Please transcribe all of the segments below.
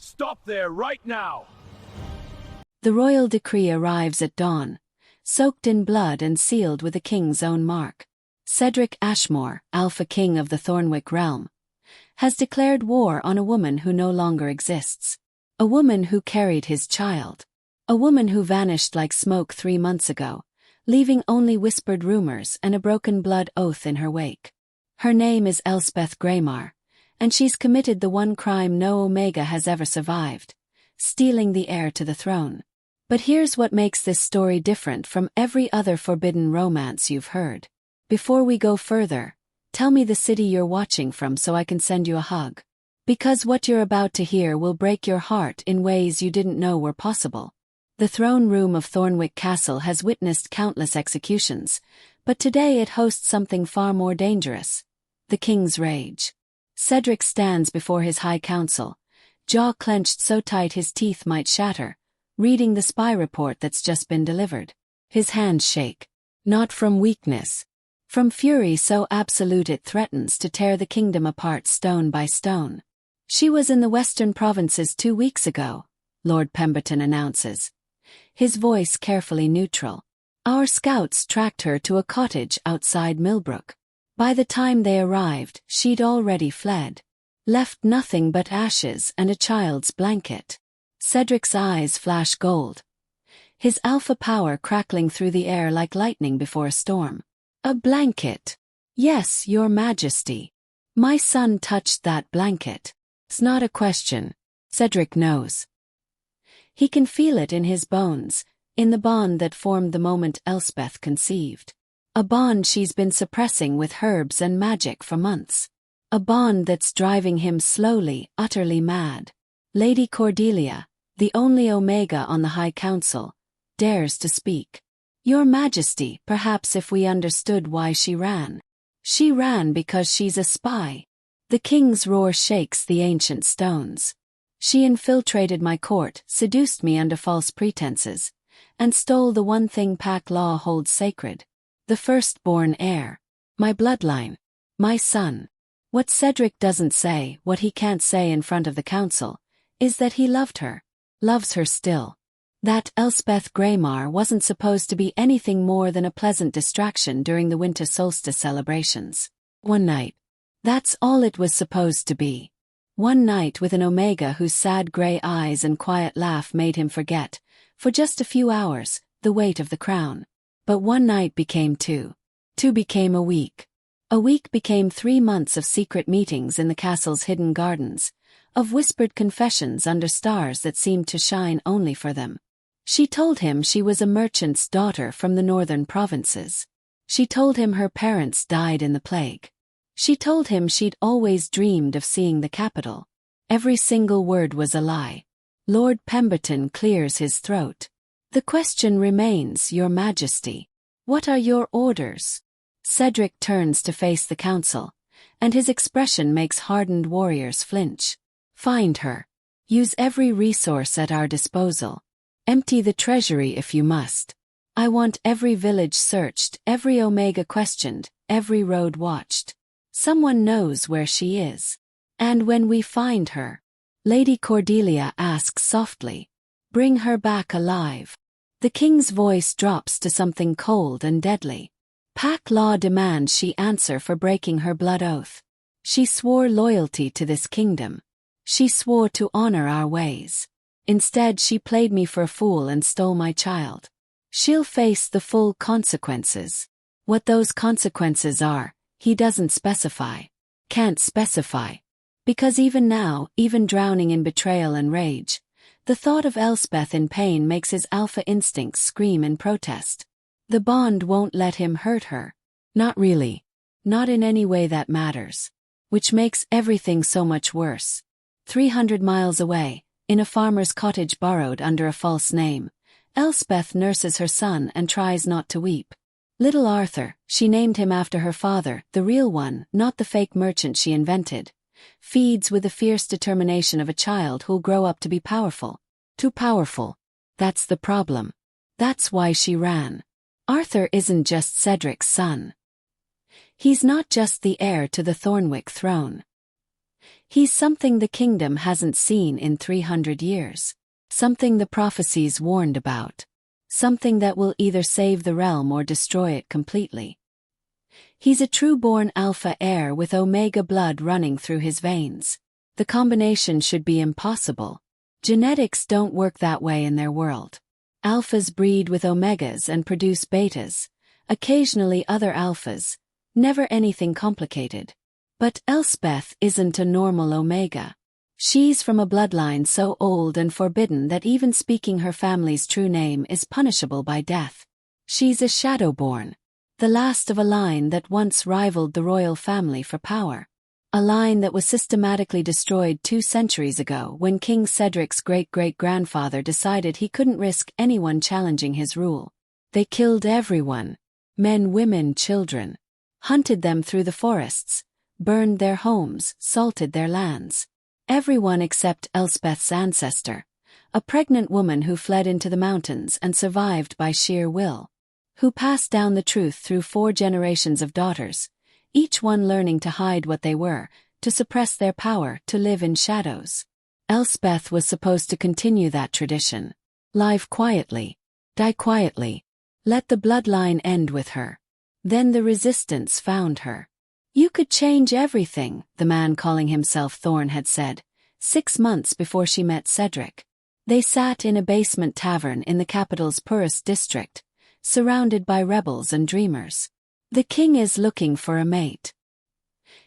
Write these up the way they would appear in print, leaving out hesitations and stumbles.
Stop there right now! The royal decree arrives at dawn, soaked in blood and sealed with the king's own mark. Cedric Ashmore, Alpha King of the Thornwick realm, has declared war on a woman who no longer exists. A woman who carried his child. A woman who vanished like smoke 3 months ago, leaving only whispered rumors and a broken blood oath in her wake. Her name is Elspeth Greymar, and she's committed the one crime no Omega has ever survived, stealing the heir to the throne. But here's what makes this story different from every other forbidden romance you've heard. Before we go further, tell me the city you're watching from so I can send you a hug. Because what you're about to hear will break your heart in ways you didn't know were possible. The throne room of Thornwick Castle has witnessed countless executions, but today it hosts something far more dangerous. The King's Rage. Cedric stands before his High Council, jaw clenched so tight his teeth might shatter, reading the spy report that's just been delivered. His hands shake. Not from weakness. From fury so absolute it threatens to tear the kingdom apart stone by stone. She was in the western provinces 2 weeks ago, Lord Pemberton announces, his voice carefully neutral. Our scouts tracked her to a cottage outside Millbrook. By the time they arrived, she'd already fled. Left nothing but ashes and a child's blanket. Cedric's eyes flash gold, his alpha power crackling through the air like lightning before a storm. A blanket. Yes, Your Majesty. My son touched that blanket. It's not a question. Cedric knows. He can feel it in his bones, in the bond that formed the moment Elspeth conceived. A bond she's been suppressing with herbs and magic for months. A bond that's driving him slowly, utterly mad. Lady Cordelia, the only Omega on the High Council, dares to speak. Your Majesty, perhaps if we understood why she ran. She ran because she's a spy. The king's roar shakes the ancient stones. She infiltrated my court, seduced me under false pretenses, and stole the one thing Pack law holds sacred. The firstborn heir. My bloodline. My son. What Cedric doesn't say, what he can't say in front of the council, is that he loved her. Loves her still. That Elspeth Greymar wasn't supposed to be anything more than a pleasant distraction during the winter solstice celebrations. One night. That's all it was supposed to be. One night with an Omega whose sad grey eyes and quiet laugh made him forget, for just a few hours, the weight of the crown. But one night became 2. 2 became a week. A week became 3 months of secret meetings in the castle's hidden gardens, of whispered confessions under stars that seemed to shine only for them. She told him she was a merchant's daughter from the northern provinces. She told him her parents died in the plague. She told him she'd always dreamed of seeing the capital. Every single word was a lie. Lord Pemberton clears his throat. The question remains, Your Majesty. What are your orders? Cedric turns to face the council, and his expression makes hardened warriors flinch. Find her. Use every resource at our disposal. Empty the treasury if you must. I want every village searched, every Omega questioned, every road watched. Someone knows where she is. And when we find her, Lady Cordelia asks softly, bring her back alive. The king's voice drops to something cold and deadly. Pack law demands she answer for breaking her blood oath. She swore loyalty to this kingdom. She swore to honor our ways. Instead, she played me for a fool and stole my child. She'll face the full consequences. What those consequences are, he doesn't specify. Can't specify. Because even now, even drowning in betrayal and rage, the thought of Elspeth in pain makes his alpha instincts scream in protest. The bond won't let him hurt her. Not really. Not in any way that matters. Which makes everything so much worse. 300 miles away, in a farmer's cottage borrowed under a false name, Elspeth nurses her son and tries not to weep. Little Arthur, she named him after her father, the real one, not the fake merchant she invented, feeds with the fierce determination of a child who'll grow up to be powerful. Too powerful. That's the problem. That's why she ran. Arthur isn't just Cedric's son. He's not just the heir to the Thornwick throne. He's something the kingdom hasn't seen in 300 years. Something the prophecies warned about. Something that will either save the realm or destroy it completely. He's a true-born alpha heir with Omega blood running through his veins. The combination should be impossible. Genetics don't work that way in their world. Alphas breed with Omegas and produce betas, occasionally other alphas, never anything complicated. But Elspeth isn't a normal Omega. She's from a bloodline so old and forbidden that even speaking her family's true name is punishable by death. She's a Shadowborn, the last of a line that once rivaled the royal family for power. A line that was systematically destroyed 2 centuries ago when King Cedric's great-great-grandfather decided he couldn't risk anyone challenging his rule. They killed everyone, men, women, children, hunted them through the forests, burned their homes, salted their lands. Everyone except Elspeth's ancestor, a pregnant woman who fled into the mountains and survived by sheer will, who passed down the truth through 4 generations of daughters, each one learning to hide what they were, to suppress their power, to live in shadows. Elspeth was supposed to continue that tradition. Live quietly, die quietly, let the bloodline end with her. Then the resistance found her. You could change everything, the man calling himself Thorn had said, 6 months before she met Cedric. They sat in a basement tavern in the capital's poorest district, surrounded by rebels and dreamers. The king is looking for a mate.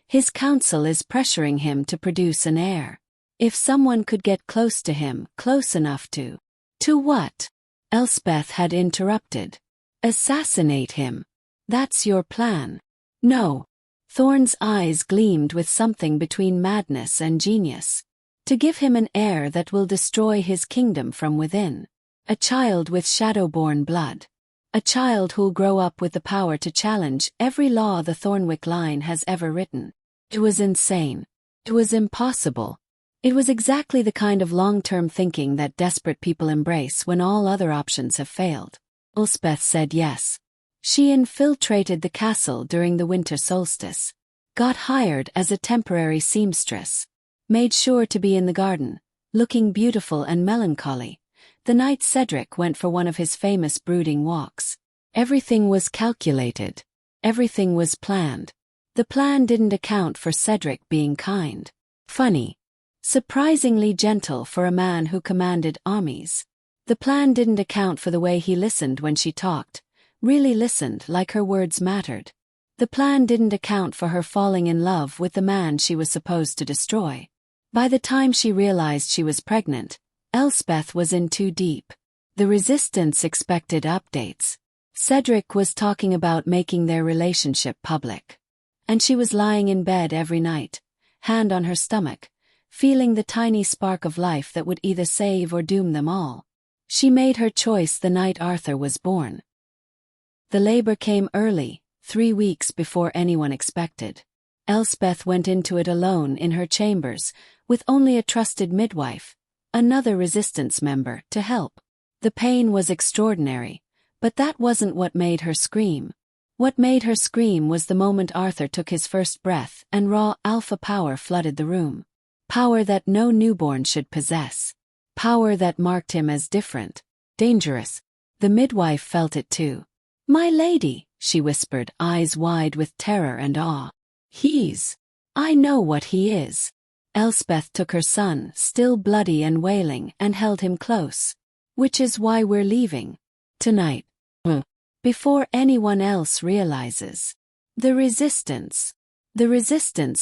His council is pressuring him to produce an heir. If someone could get close to him, close enough to... To what? Elspeth had interrupted. Assassinate him. That's your plan. No. Thorn's eyes gleamed with something between madness and genius. To give him an heir that will destroy his kingdom from within. A child with Shadowborn blood. A child who'll grow up with the power to challenge every law the Thornwick line has ever written. It was insane. It was impossible. It was exactly the kind of long-term thinking that desperate people embrace when all other options have failed. Elspeth said yes. She infiltrated the castle during the winter solstice. Got hired as a temporary seamstress. Made sure to be in the garden, looking beautiful and melancholy, the night Cedric went for one of his famous brooding walks. Everything was calculated. Everything was planned. The plan didn't account for Cedric being kind, funny, surprisingly gentle for a man who commanded armies. The plan didn't account for the way he listened when she talked, really listened like her words mattered. The plan didn't account for her falling in love with the man she was supposed to destroy. By the time she realized she was pregnant, Elspeth was in too deep. The resistance expected updates. Cedric was talking about making their relationship public. And she was lying in bed every night, hand on her stomach, feeling the tiny spark of life that would either save or doom them all. She made her choice the night Arthur was born. The labor came early, 3 weeks before anyone expected. Elspeth went into it alone in her chambers, with only a trusted midwife, another resistance member, to help. The pain was extraordinary, but that wasn't what made her scream. What made her scream was the moment Arthur took his first breath and raw alpha power flooded the room. Power that no newborn should possess. Power that marked him as different, dangerous. The midwife felt it too. "My lady," she whispered, eyes wide with terror and awe. I know what he is." Elspeth took her son, still bloody and wailing, and held him close. "Which is why we're leaving. Tonight. Before anyone else realizes. The resistance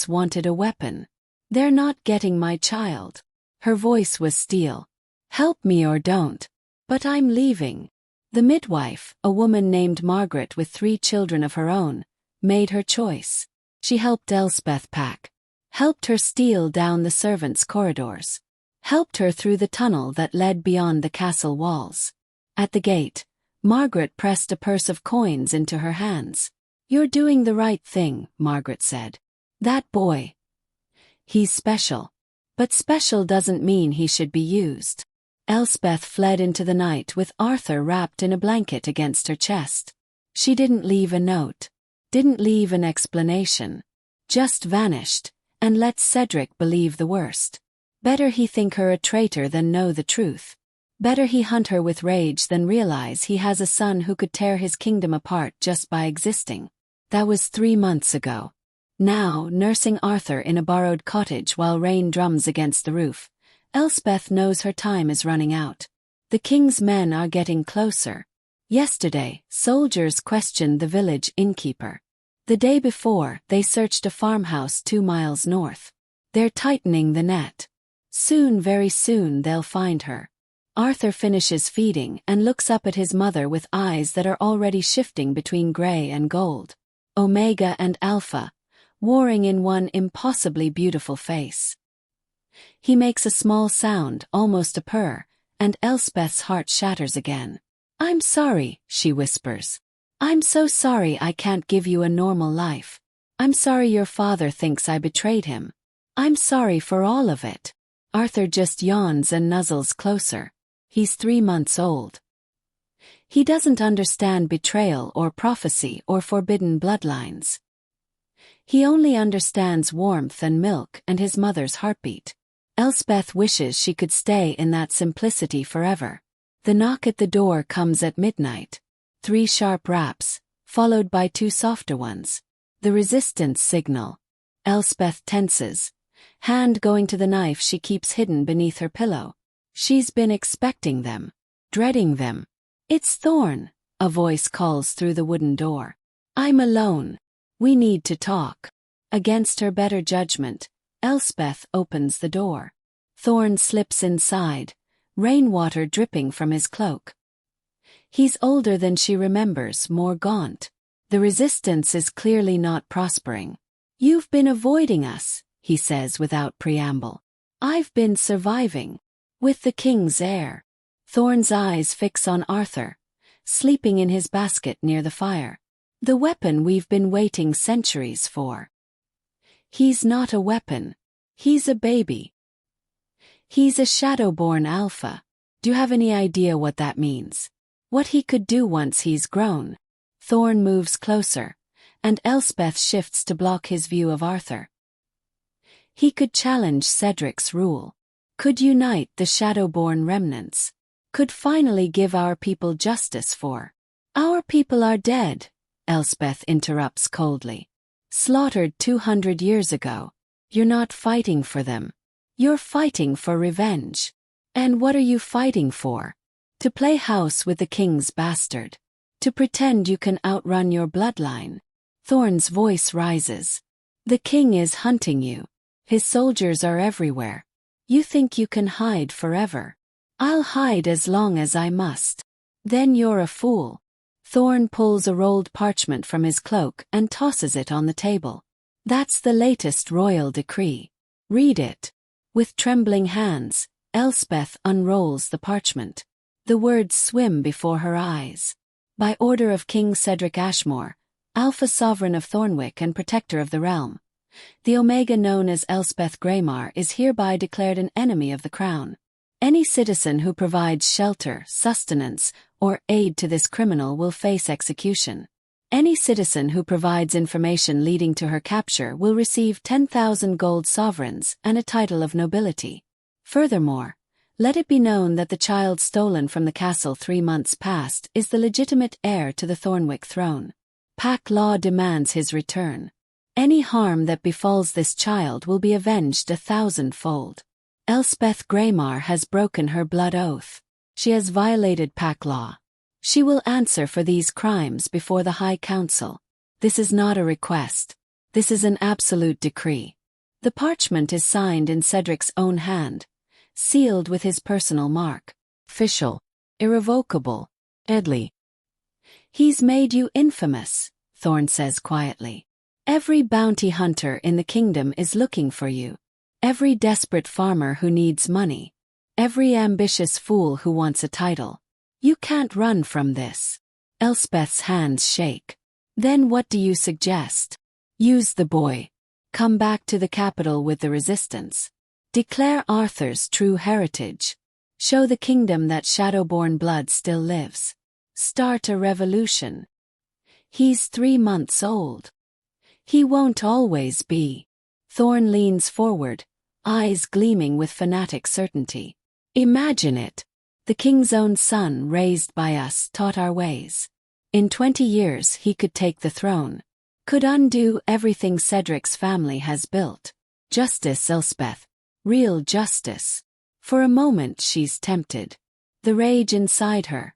wanted a weapon. They're not getting my child." Her voice was steel. "Help me or don't. But I'm leaving." The midwife, a woman named Margaret with 3 children of her own, made her choice. She helped Elspeth pack. Helped her steal down the servants' corridors. Helped her through the tunnel that led beyond the castle walls. At the gate, Margaret pressed a purse of coins into her hands. "You're doing the right thing," Margaret said. "That boy. He's special. But special doesn't mean he should be used." Elspeth fled into the night with Arthur wrapped in a blanket against her chest. She didn't leave a note. Didn't leave an explanation. Just vanished, and lets Cedric believe the worst. Better he think her a traitor than know the truth. Better he hunt her with rage than realize he has a son who could tear his kingdom apart just by existing. That was 3 months ago. Now, nursing Arthur in a borrowed cottage while rain drums against the roof, Elspeth knows her time is running out. The king's men are getting closer. Yesterday, soldiers questioned the village innkeeper. The day before, they searched a farmhouse 2 miles north. They're tightening the net. Soon, very soon, they'll find her. Arthur finishes feeding and looks up at his mother with eyes that are already shifting between gray and gold. Omega and Alpha, warring in one impossibly beautiful face. He makes a small sound, almost a purr, and Elspeth's heart shatters again. "I'm sorry," she whispers. "I'm so sorry I can't give you a normal life. I'm sorry your father thinks I betrayed him. I'm sorry for all of it." Arthur just yawns and nuzzles closer. He's 3 months old. He doesn't understand betrayal or prophecy or forbidden bloodlines. He only understands warmth and milk and his mother's heartbeat. Elspeth wishes she could stay in that simplicity forever. The knock at the door comes at midnight. 3 sharp raps, followed by 2 softer ones. The resistance signal. Elspeth tenses, hand going to the knife she keeps hidden beneath her pillow. She's been expecting them, dreading them. "It's Thorn," a voice calls through the wooden door. "I'm alone. We need to talk." Against her better judgment, Elspeth opens the door. Thorn slips inside, rainwater dripping from his cloak. He's older than she remembers, more gaunt. The resistance is clearly not prospering. "You've been avoiding us," he says without preamble. "I've been surviving. With the king's heir." Thorn's eyes fix on Arthur, sleeping in his basket near the fire. "The weapon we've been waiting centuries for." "He's not a weapon. He's a baby. He's a Shadowborn alpha. Do you have any idea what that means? What he could do once he's grown?" Thorn moves closer, and Elspeth shifts to block his view of Arthur. "He could challenge Cedric's rule. Could unite the Shadowborn remnants. Could finally give our people justice for." "Our people are dead," Elspeth interrupts coldly. "Slaughtered 200 years ago. You're not fighting for them. You're fighting for revenge. And what are you fighting for? To play house with the king's bastard. To pretend you can outrun your bloodline." Thorn's voice rises. "The king is hunting you. His soldiers are everywhere. You think you can hide forever. I'll hide as long as I must. Then you're a fool." Thorn pulls a rolled parchment from his cloak and tosses it on the table. "That's the latest royal decree. Read it." With trembling hands, Elspeth unrolls the parchment. The words swim before her eyes. "By order of King Cedric Ashmore, Alpha Sovereign of Thornwick and Protector of the Realm, the Omega known as Elspeth Greymar is hereby declared an enemy of the crown. Any citizen who provides shelter, sustenance, or aid to this criminal will face execution. Any citizen who provides information leading to her capture will receive 10,000 gold sovereigns and a title of nobility. Furthermore, let it be known that the child stolen from the castle 3 months past is the legitimate heir to the Thornwick throne. Pack law demands his return. Any harm that befalls this child will be avenged 1,000-fold. Elspeth Greymar has broken her blood oath. She has violated pack law. She will answer for these crimes before the High Council. This is not a request. This is an absolute decree. The parchment is signed in Cedric's own hand, sealed with his personal mark. Official. Irrevocable. Deadly. "He's made you infamous," Thorn says quietly. "Every bounty hunter in the kingdom is looking for you. Every desperate farmer who needs money. Every ambitious fool who wants a title. You can't run from this." Elspeth's hands shake. "Then what do you suggest?" "Use the boy. Come back to the capital with the resistance. Declare Arthur's true heritage. Show the kingdom that Shadowborn blood still lives. Start a revolution. He's 3 months old. He won't always be." Thorn leans forward, eyes gleaming with fanatic certainty. Imagine it. The king's own son, raised by us, taught our ways. In 20 years he could take the throne. Could undo everything Cedric's family has built. Justice, Elspeth. Real justice. For a moment she's tempted. The rage inside her,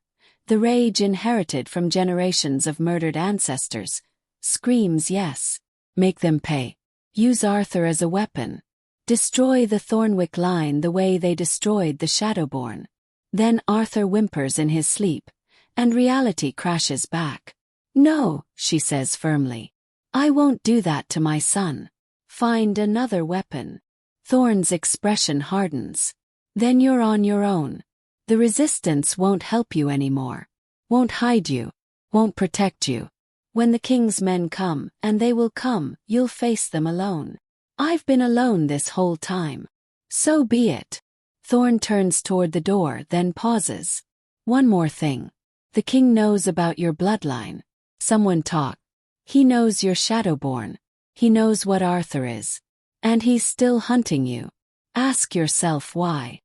the rage inherited from generations of murdered ancestors, screams yes. Make them pay. Use Arthur as a weapon. Destroy the Thornwick line the way they destroyed the Shadowborn. Then Arthur whimpers in his sleep, and reality crashes back. No, she says firmly. I won't do that to my son. Find another weapon. Thorn's expression hardens. Then you're on your own. The resistance won't help you anymore. Won't hide you. Won't protect you. When the king's men come, and they will come, you'll face them alone. I've been alone this whole time. So be it. Thorn turns toward the door, then pauses. One more thing. The king knows about your bloodline. Someone talk. He knows you're Shadowborn. He knows what Arthur is. And he's still hunting you. Ask yourself why.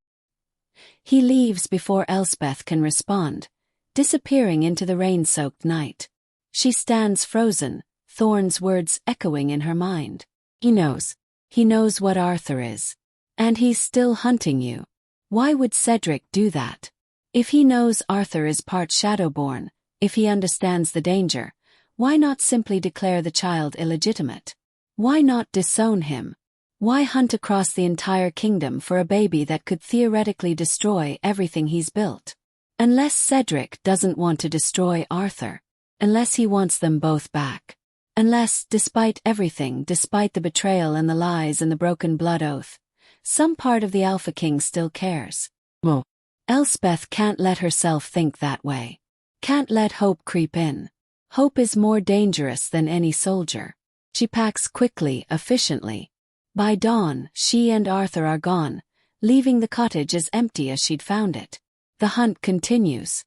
He leaves before Elspeth can respond, disappearing into the rain-soaked night. She stands frozen, Thorn's words echoing in her mind. He knows. He knows what Arthur is. And he's still hunting you. Why would Cedric do that? If he knows Arthur is part Shadowborn, if he understands the danger, why not simply declare the child illegitimate? Why not disown him? Why hunt across the entire kingdom for a baby that could theoretically destroy everything he's built? Unless Cedric doesn't want to destroy Arthur. Unless he wants them both back. Unless, despite everything, despite the betrayal and the lies and the broken blood oath, some part of the Alpha King still cares. Well, Elspeth can't let herself think that way. Can't let hope creep in. Hope is more dangerous than any soldier. She packs quickly, efficiently. By dawn, she and Arthur are gone, leaving the cottage as empty as she'd found it. The hunt continues.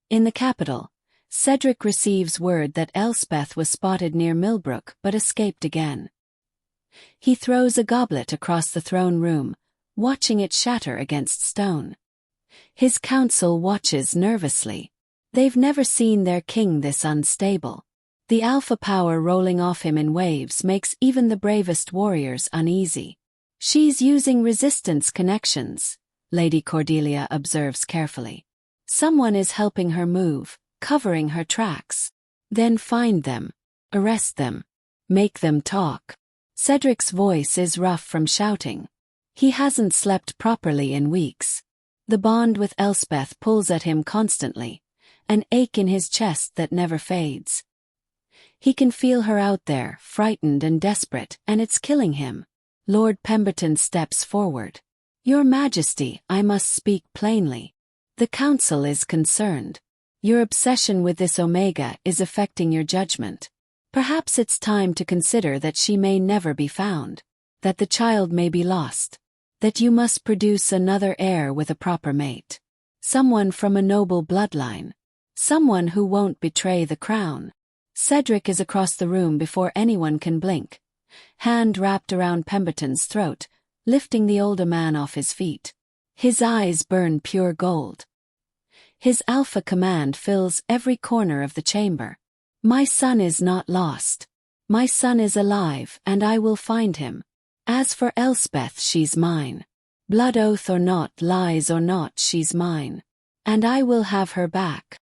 In the capital, Cedric receives word that Elspeth was spotted near Millbrook but escaped again. He throws a goblet across the throne room, watching it shatter against stone. His council watches nervously. They've never seen their king this unstable. The alpha power rolling off him in waves makes even the bravest warriors uneasy. She's using resistance connections, Lady Cordelia observes carefully. Someone is helping her move, covering her tracks. Then find them. Arrest them. Make them talk. Cedric's voice is rough from shouting. He hasn't slept properly in weeks. The bond with Elspeth pulls at him constantly, an ache in his chest that never fades. He can feel her out there, frightened and desperate, and it's killing him. Lord Pemberton steps forward. Your Majesty, I must speak plainly. The council is concerned. Your obsession with this Omega is affecting your judgment. Perhaps it's time to consider that she may never be found, that the child may be lost, that you must produce another heir with a proper mate. Someone from a noble bloodline. Someone who won't betray the crown. Cedric is across the room before anyone can blink, hand wrapped around Pemberton's throat, lifting the older man off his feet. His eyes burn pure gold. His alpha command fills every corner of the chamber. My son is not lost. My son is alive, and I will find him. As for Elspeth, she's mine. Blood oath or not, lies or not, she's mine. And I will have her back.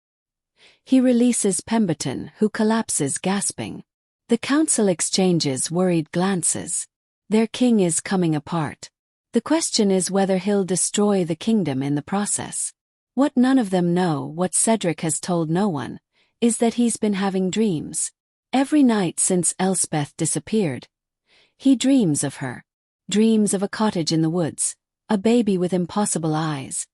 He releases Pemberton, who collapses gasping. The council exchanges worried glances. Their king is coming apart. The question is whether he'll destroy the kingdom in the process. What none of them know, what Cedric has told no one, is that he's been having dreams. Every night since Elspeth disappeared. He dreams of her. Dreams of a cottage in the woods, a baby with impossible eyes,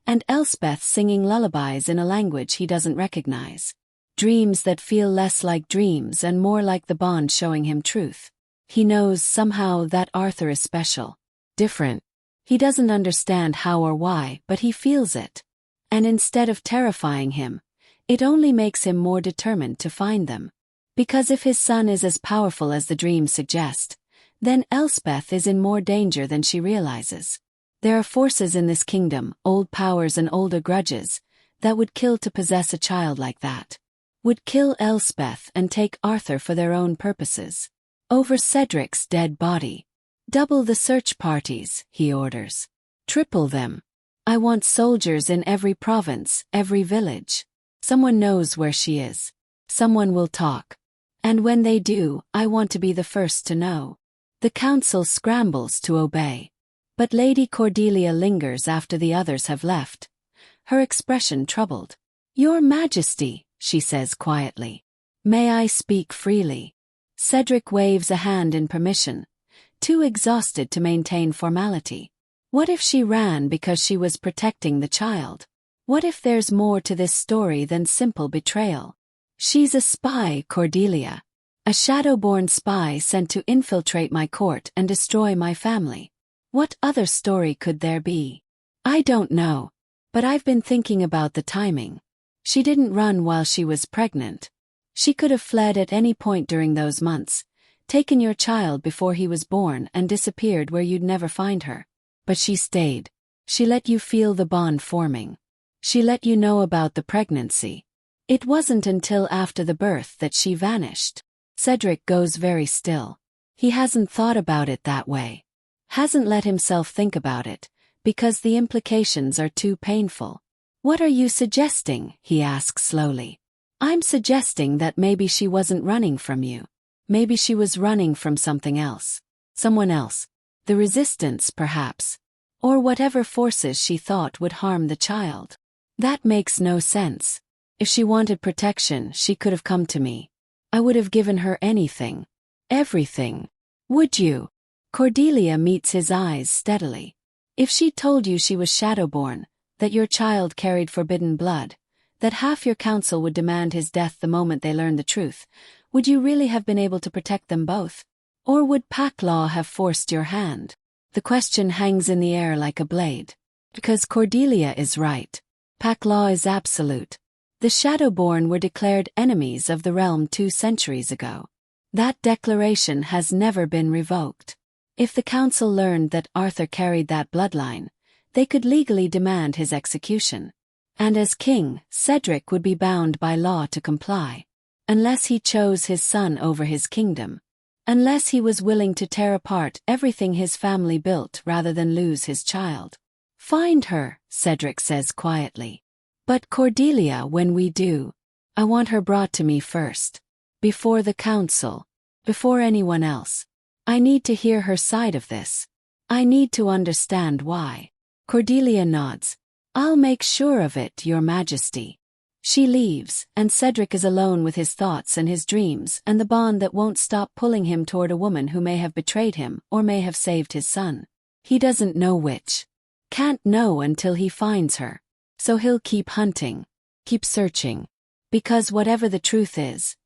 and Elspeth singing lullabies in a language he doesn't recognize. Dreams that feel less like dreams and more like the bond showing him truth. He knows somehow that Arthur is special. Different. He doesn't understand how or why, but he feels it. And instead of terrifying him, it only makes him more determined to find them. Because if his son is as powerful as the dreams suggest, then Elspeth is in more danger than she realizes. There are forces in this kingdom, old powers and older grudges, that would kill to possess a child like that. Would kill Elspeth and take Arthur for their own purposes. Over Cedric's dead body. Double the search parties, he orders. Triple them. I want soldiers in every province, every village. Someone knows where she is. Someone will talk. And when they do, I want to be the first to know. The council scrambles to obey. But Lady Cordelia lingers after the others have left. Her expression troubled. Your Majesty, she says quietly. May I speak freely? Cedric waves a hand in permission, too exhausted to maintain formality. What if she ran because she was protecting the child? What if there's more to this story than simple betrayal? She's a spy, Cordelia. A Shadowborn spy sent to infiltrate my court and destroy my family. What other story could there be? I don't know. But I've been thinking about the timing. She didn't run while she was pregnant. She could have fled at any point during those months, taken your child before he was born and disappeared where you'd never find her. But she stayed. She let you feel the bond forming. She let you know about the pregnancy. It wasn't until after the birth that she vanished. Cedric goes very still. He hasn't thought about it that way. Hasn't let himself think about it, because the implications are too painful. What are you suggesting? He asks slowly. I'm suggesting that maybe she wasn't running from you. Maybe she was running from something else. Someone else. The resistance, perhaps. Or whatever forces she thought would harm the child. That makes no sense. If she wanted protection, she could have come to me. I would have given her anything. Everything. Would you? Cordelia meets his eyes steadily. If she told you she was Shadowborn, that your child carried forbidden blood, that half your council would demand his death the moment they learned the truth, would you really have been able to protect them both? Or would pack law have forced your hand? The question hangs in the air like a blade. Because Cordelia is right. Pack law is absolute. The Shadowborn were declared enemies of the realm 2 centuries ago. That declaration has never been revoked. If the council learned that Arthur carried that bloodline, they could legally demand his execution. And as king, Cedric would be bound by law to comply. Unless he chose his son over his kingdom. Unless he was willing to tear apart everything his family built rather than lose his child. Find her, Cedric says quietly. But Cordelia, when we do, I want her brought to me first. Before the council. Before anyone else. I need to hear her side of this. I need to understand why. Cordelia nods. I'll make sure of it, Your Majesty. She leaves, and Cedric is alone with his thoughts and his dreams and the bond that won't stop pulling him toward a woman who may have betrayed him or may have saved his son. He doesn't know which. Can't know until he finds her. So he'll keep hunting. Keep searching. Because whatever the truth is,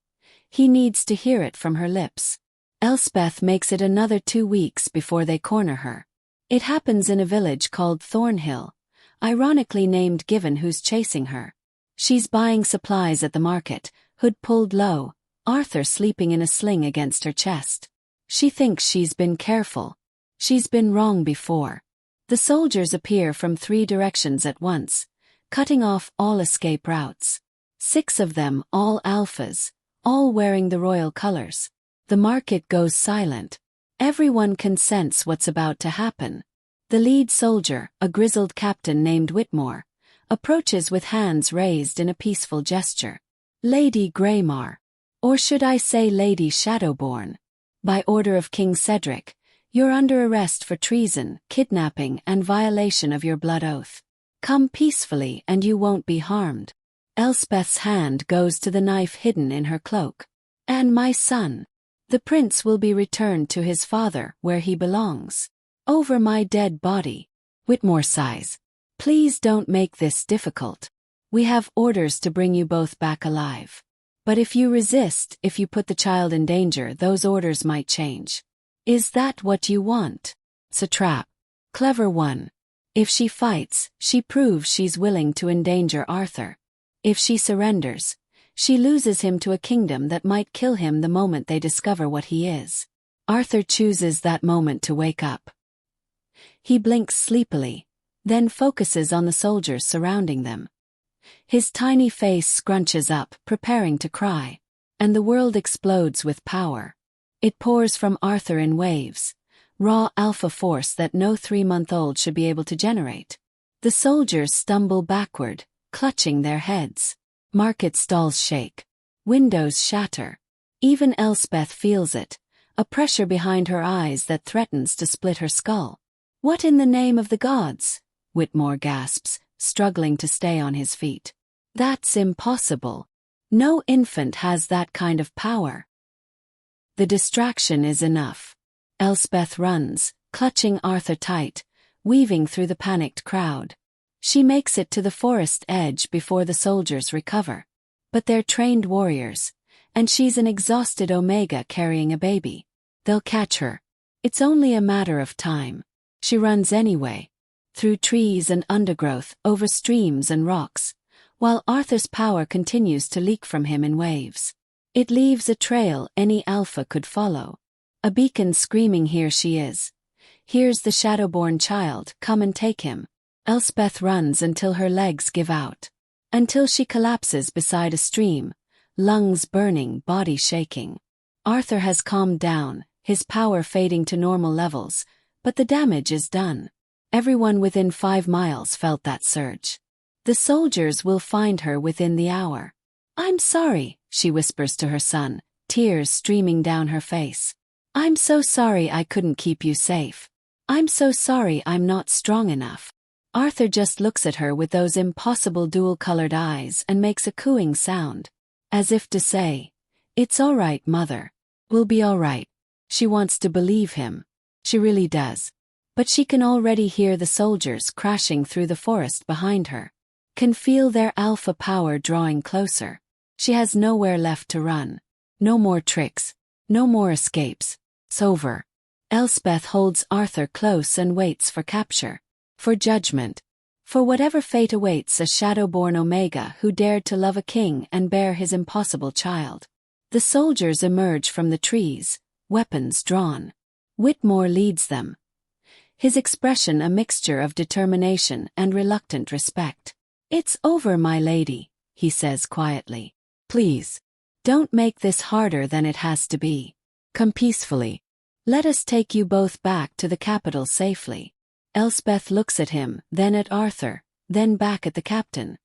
he needs to hear it from her lips. Elspeth makes it another 2 weeks before they corner her. It happens in a village called Thornhill, ironically named given who's chasing her. She's buying supplies at the market, hood pulled low, Arthur sleeping in a sling against her chest. She thinks she's been careful. She's been wrong before. The soldiers appear from 3 directions at once, cutting off all escape routes. 6 of them, all alphas, all wearing the royal colors. The market goes silent. Everyone can sense what's about to happen. The lead soldier, a grizzled captain named Whitmore, approaches with hands raised in a peaceful gesture. Lady Greymar. Or should I say Lady Shadowborn? By order of King Cedric, you're under arrest for treason, kidnapping and violation of your blood oath. Come peacefully and you won't be harmed. Elspeth's hand goes to the knife hidden in her cloak. And my son. The prince will be returned to his father where he belongs. Over my dead body. Whitmore sighs. Please don't make this difficult. We have orders to bring you both back alive. But if you resist, if you put the child in danger, those orders might change. Is that what you want? It's a trap. Clever one. If she fights, she proves she's willing to endanger Arthur. If she surrenders, she loses him to a kingdom that might kill him the moment they discover what he is. Arthur chooses that moment to wake up. He blinks sleepily, then focuses on the soldiers surrounding them. His tiny face scrunches up, preparing to cry. And the world explodes with power. It pours from Arthur in waves, raw alpha force that no 3-month-old should be able to generate. The soldiers stumble backward, clutching their heads. Market stalls shake. Windows shatter. Even Elspeth feels it, a pressure behind her eyes that threatens to split her skull. What in the name of the gods? Whitmore gasps, struggling to stay on his feet. That's impossible. No infant has that kind of power. The distraction is enough. Elspeth runs, clutching Arthur tight, weaving through the panicked crowd. She makes it to the forest edge before the soldiers recover. But they're trained warriors, and she's an exhausted Omega carrying a baby. They'll catch her. It's only a matter of time. She runs anyway, through trees and undergrowth, over streams and rocks, while Arthur's power continues to leak from him in waves. It leaves a trail any alpha could follow. A beacon screaming, "Here she is. Here's the Shadowborn child, come and take him." Elspeth runs until her legs give out. Until she collapses beside a stream, lungs burning, body shaking. Arthur has calmed down, his power fading to normal levels, but the damage is done. Everyone within 5 miles felt that surge. The soldiers will find her within the hour. "I'm sorry," she whispers to her son, tears streaming down her face. "I'm so sorry I couldn't keep you safe. I'm so sorry I'm not strong enough." Arthur just looks at her with those impossible dual-colored eyes and makes a cooing sound, as if to say, "It's all right, mother. We'll be all right." She wants to believe him. She really does. But she can already hear the soldiers crashing through the forest behind her. Can feel their alpha power drawing closer. She has nowhere left to run. No more tricks. No more escapes. It's over. Elspeth holds Arthur close and waits for capture. For judgment. For whatever fate awaits a Shadowborn Omega who dared to love a king and bear his impossible child. The soldiers emerge from the trees, weapons drawn. Whitmore leads them. His expression a mixture of determination and reluctant respect. "It's over, my lady," he says quietly. "Please, don't make this harder than it has to be. Come peacefully. Let us take you both back to the capital safely." Elspeth looks at him, then at Arthur, then back at the captain,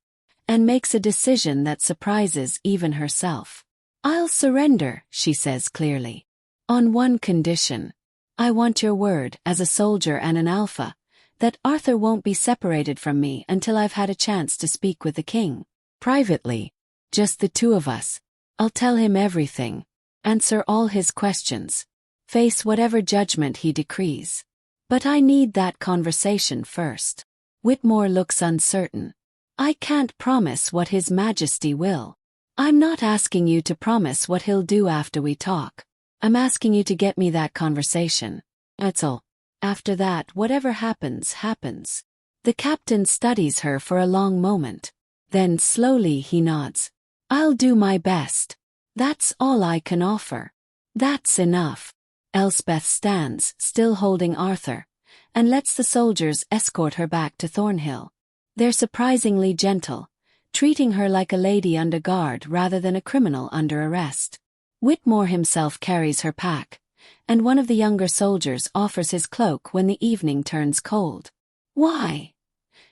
and makes a decision that surprises even herself. "I'll surrender," she says clearly. "On one condition. I want your word, as a soldier and an alpha, that Arthur won't be separated from me until I've had a chance to speak with the king. Privately. Just the two of us. I'll tell him everything. Answer all his questions. Face whatever judgment he decrees. But I need that conversation first." Whitmore looks uncertain. "I can't promise what His Majesty will. I'm not asking you to promise what he'll do after we talk. I'm asking you to get me that conversation. That's all. After that, whatever happens, happens." The captain studies her for a long moment. Then slowly he nods. "I'll do my best. That's all I can offer." "That's enough." Elspeth stands, still holding Arthur, and lets the soldiers escort her back to Thornhill. They're surprisingly gentle, treating her like a lady under guard rather than a criminal under arrest. Whitmore himself carries her pack, and one of the younger soldiers offers his cloak when the evening turns cold. "Why?"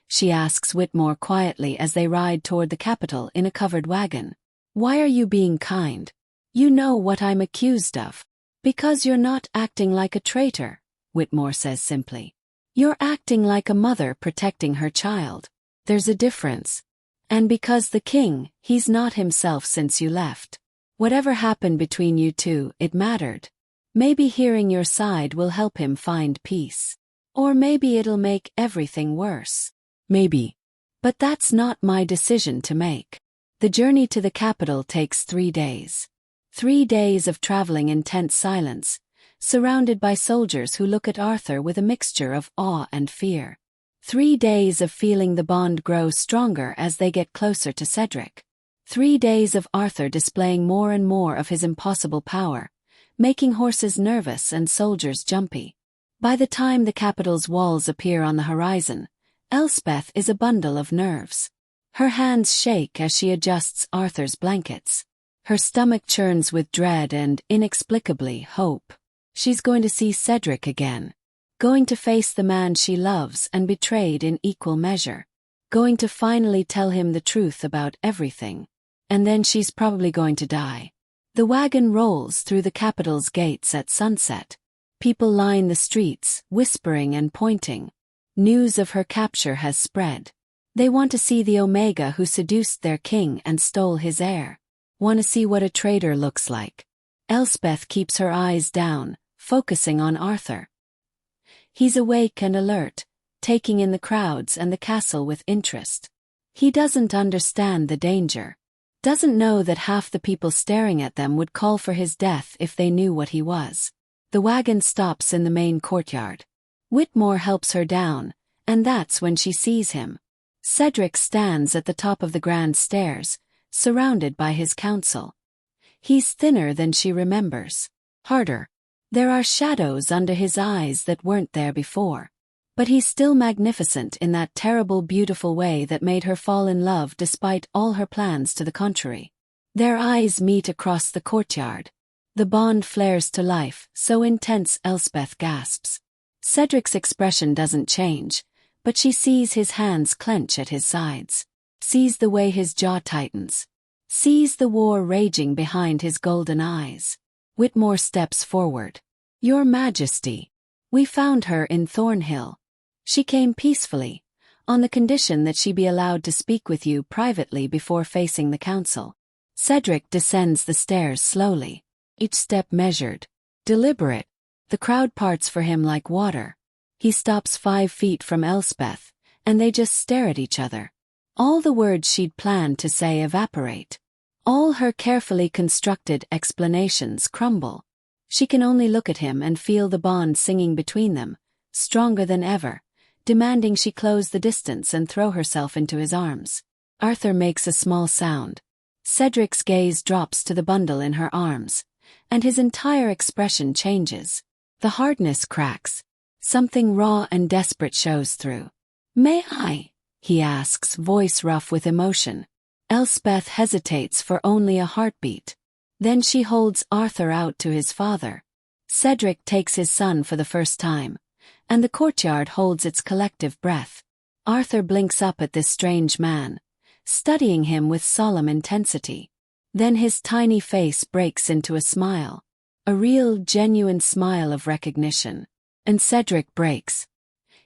she asks Whitmore quietly as they ride toward the capital in a covered wagon. "Why are you being kind? You know what I'm accused of." "Because you're not acting like a traitor," Whitmore says simply. "You're acting like a mother protecting her child. There's a difference. And because the king, he's not himself since you left. Whatever happened between you two, it mattered. Maybe hearing your side will help him find peace. Or maybe it'll make everything worse. Maybe. But that's not my decision to make." The journey to the capital takes 3 days. 3 days of traveling in tense silence, surrounded by soldiers who look at Arthur with a mixture of awe and fear. 3 days of feeling the bond grow stronger as they get closer to Cedric. 3 days of Arthur displaying more and more of his impossible power, making horses nervous and soldiers jumpy. By the time the capital's walls appear on the horizon, Elspeth is a bundle of nerves. Her hands shake as she adjusts Arthur's blankets. Her stomach churns with dread and, inexplicably, hope. She's going to see Cedric again. Going to face the man she loves and betrayed in equal measure. Going to finally tell him the truth about everything. And then she's probably going to die. The wagon rolls through the capital's gates at sunset. People line the streets, whispering and pointing. News of her capture has spread. They want to see the Omega who seduced their king and stole his heir. Want to see what a traitor looks like. Elspeth keeps her eyes down, focusing on Arthur. He's awake and alert, taking in the crowds and the castle with interest. He doesn't understand the danger. Doesn't know that half the people staring at them would call for his death if they knew what he was. The wagon stops in the main courtyard. Whitmore helps her down, and that's when she sees him. Cedric stands at the top of the grand stairs, surrounded by his council. He's thinner than she remembers. Harder. There are shadows under his eyes that weren't there before. But he's still magnificent in that terrible beautiful way that made her fall in love despite all her plans to the contrary. Their eyes meet across the courtyard. The bond flares to life, so intense Elspeth gasps. Cedric's expression doesn't change, but she sees his hands clench at his sides. Sees the way his jaw tightens. Sees the war raging behind his golden eyes. Whitmore steps forward. Your Majesty. We found her in Thornhill. She came peacefully, on the condition that she be allowed to speak with you privately before facing the council. Cedric descends the stairs slowly, each step measured, deliberate. The crowd parts for him like water. He stops 5 feet from Elspeth, and they just stare at each other. All the words she'd planned to say evaporate. All her carefully constructed explanations crumble. She can only look at him and feel the bond singing between them, stronger than ever, demanding she close the distance and throw herself into his arms. Arthur makes a small sound. Cedric's gaze drops to the bundle in her arms, and his entire expression changes. The hardness cracks. Something raw and desperate shows through. May I? He asks, voice rough with emotion. Elspeth hesitates for only a heartbeat. Then she holds Arthur out to his father. Cedric takes his son for the first time, and the courtyard holds its collective breath. Arthur blinks up at this strange man, studying him with solemn intensity. Then his tiny face breaks into a smile. A real, genuine smile of recognition. And Cedric breaks.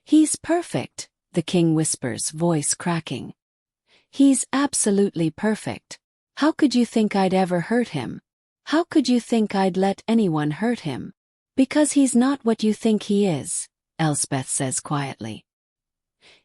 He's perfect, the king whispers, voice cracking. He's absolutely perfect. How could you think I'd ever hurt him? How could you think I'd let anyone hurt him? Because he's not what you think he is, Elspeth says quietly.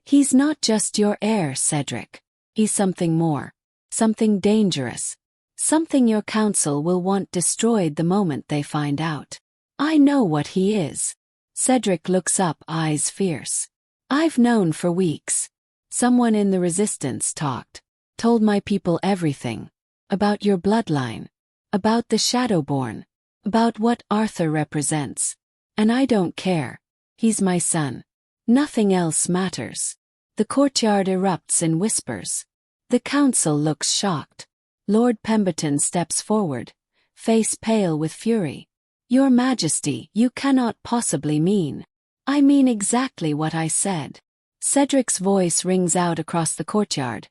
He's not just your heir, Cedric. He's something more. Something dangerous. Something your council will want destroyed the moment they find out. I know what he is. Cedric looks up, eyes fierce. I've known for weeks. Someone in the resistance told my people everything. About your bloodline. About the Shadowborn. About what Arthur represents. And I don't care. He's my son. Nothing else matters. The courtyard erupts in whispers. The council looks shocked. Lord Pemberton steps forward, face pale with fury. Your Majesty, you cannot possibly mean. I mean exactly what I said. Cedric's voice rings out across the courtyard,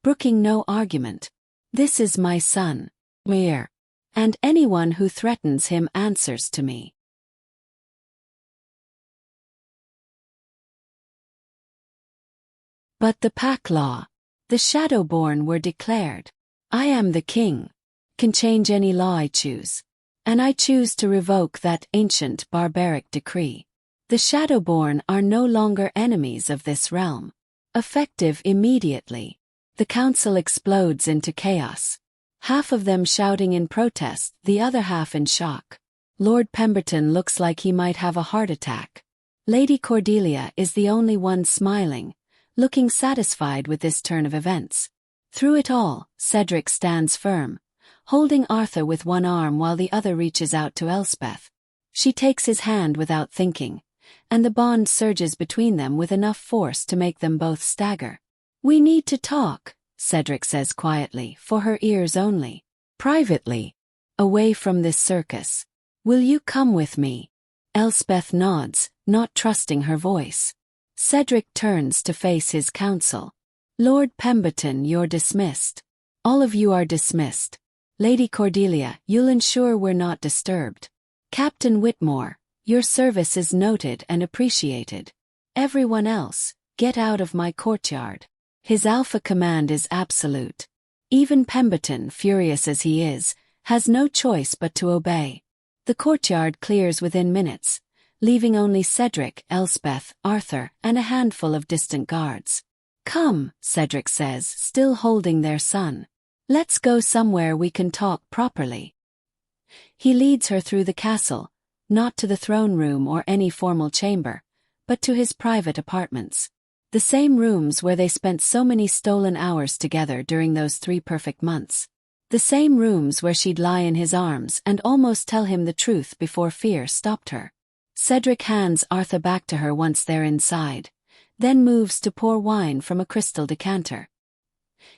brooking no argument. This is my son, Heir. And anyone who threatens him answers to me. But the pack law, the Shadowborn were declared. I am the king. Can change any law I choose. And I choose to revoke that ancient barbaric decree. The Shadowborn are no longer enemies of this realm. Effective immediately. The council explodes into chaos. Half of them shouting in protest, the other half in shock. Lord Pemberton looks like he might have a heart attack. Lady Cordelia is the only one smiling, looking satisfied with this turn of events. Through it all, Cedric stands firm, holding Arthur with one arm while the other reaches out to Elspeth. She takes his hand without thinking, and the bond surges between them with enough force to make them both stagger. "We need to talk," Cedric says quietly, for her ears only. "Privately. Away from this circus. Will you come with me?" Elspeth nods, not trusting her voice. Cedric turns to face his council. "Lord Pemberton, you're dismissed. All of you are dismissed. Lady Cordelia, you'll ensure we're not disturbed. Captain Whitmore, your service is noted and appreciated. Everyone else, get out of my courtyard." His alpha command is absolute. Even Pemberton, furious as he is, has no choice but to obey. The courtyard clears within minutes, leaving only Cedric, Elspeth, Arthur, and a handful of distant guards. "Come," Cedric says, still holding their son. "Let's go somewhere we can talk properly." He leads her through the castle, not to the throne room or any formal chamber, but to his private apartments. The same rooms where they spent so many stolen hours together during those 3 perfect months. The same rooms where she'd lie in his arms and almost tell him the truth before fear stopped her. Cedric hands Arthur back to her once they're inside, then moves to pour wine from a crystal decanter.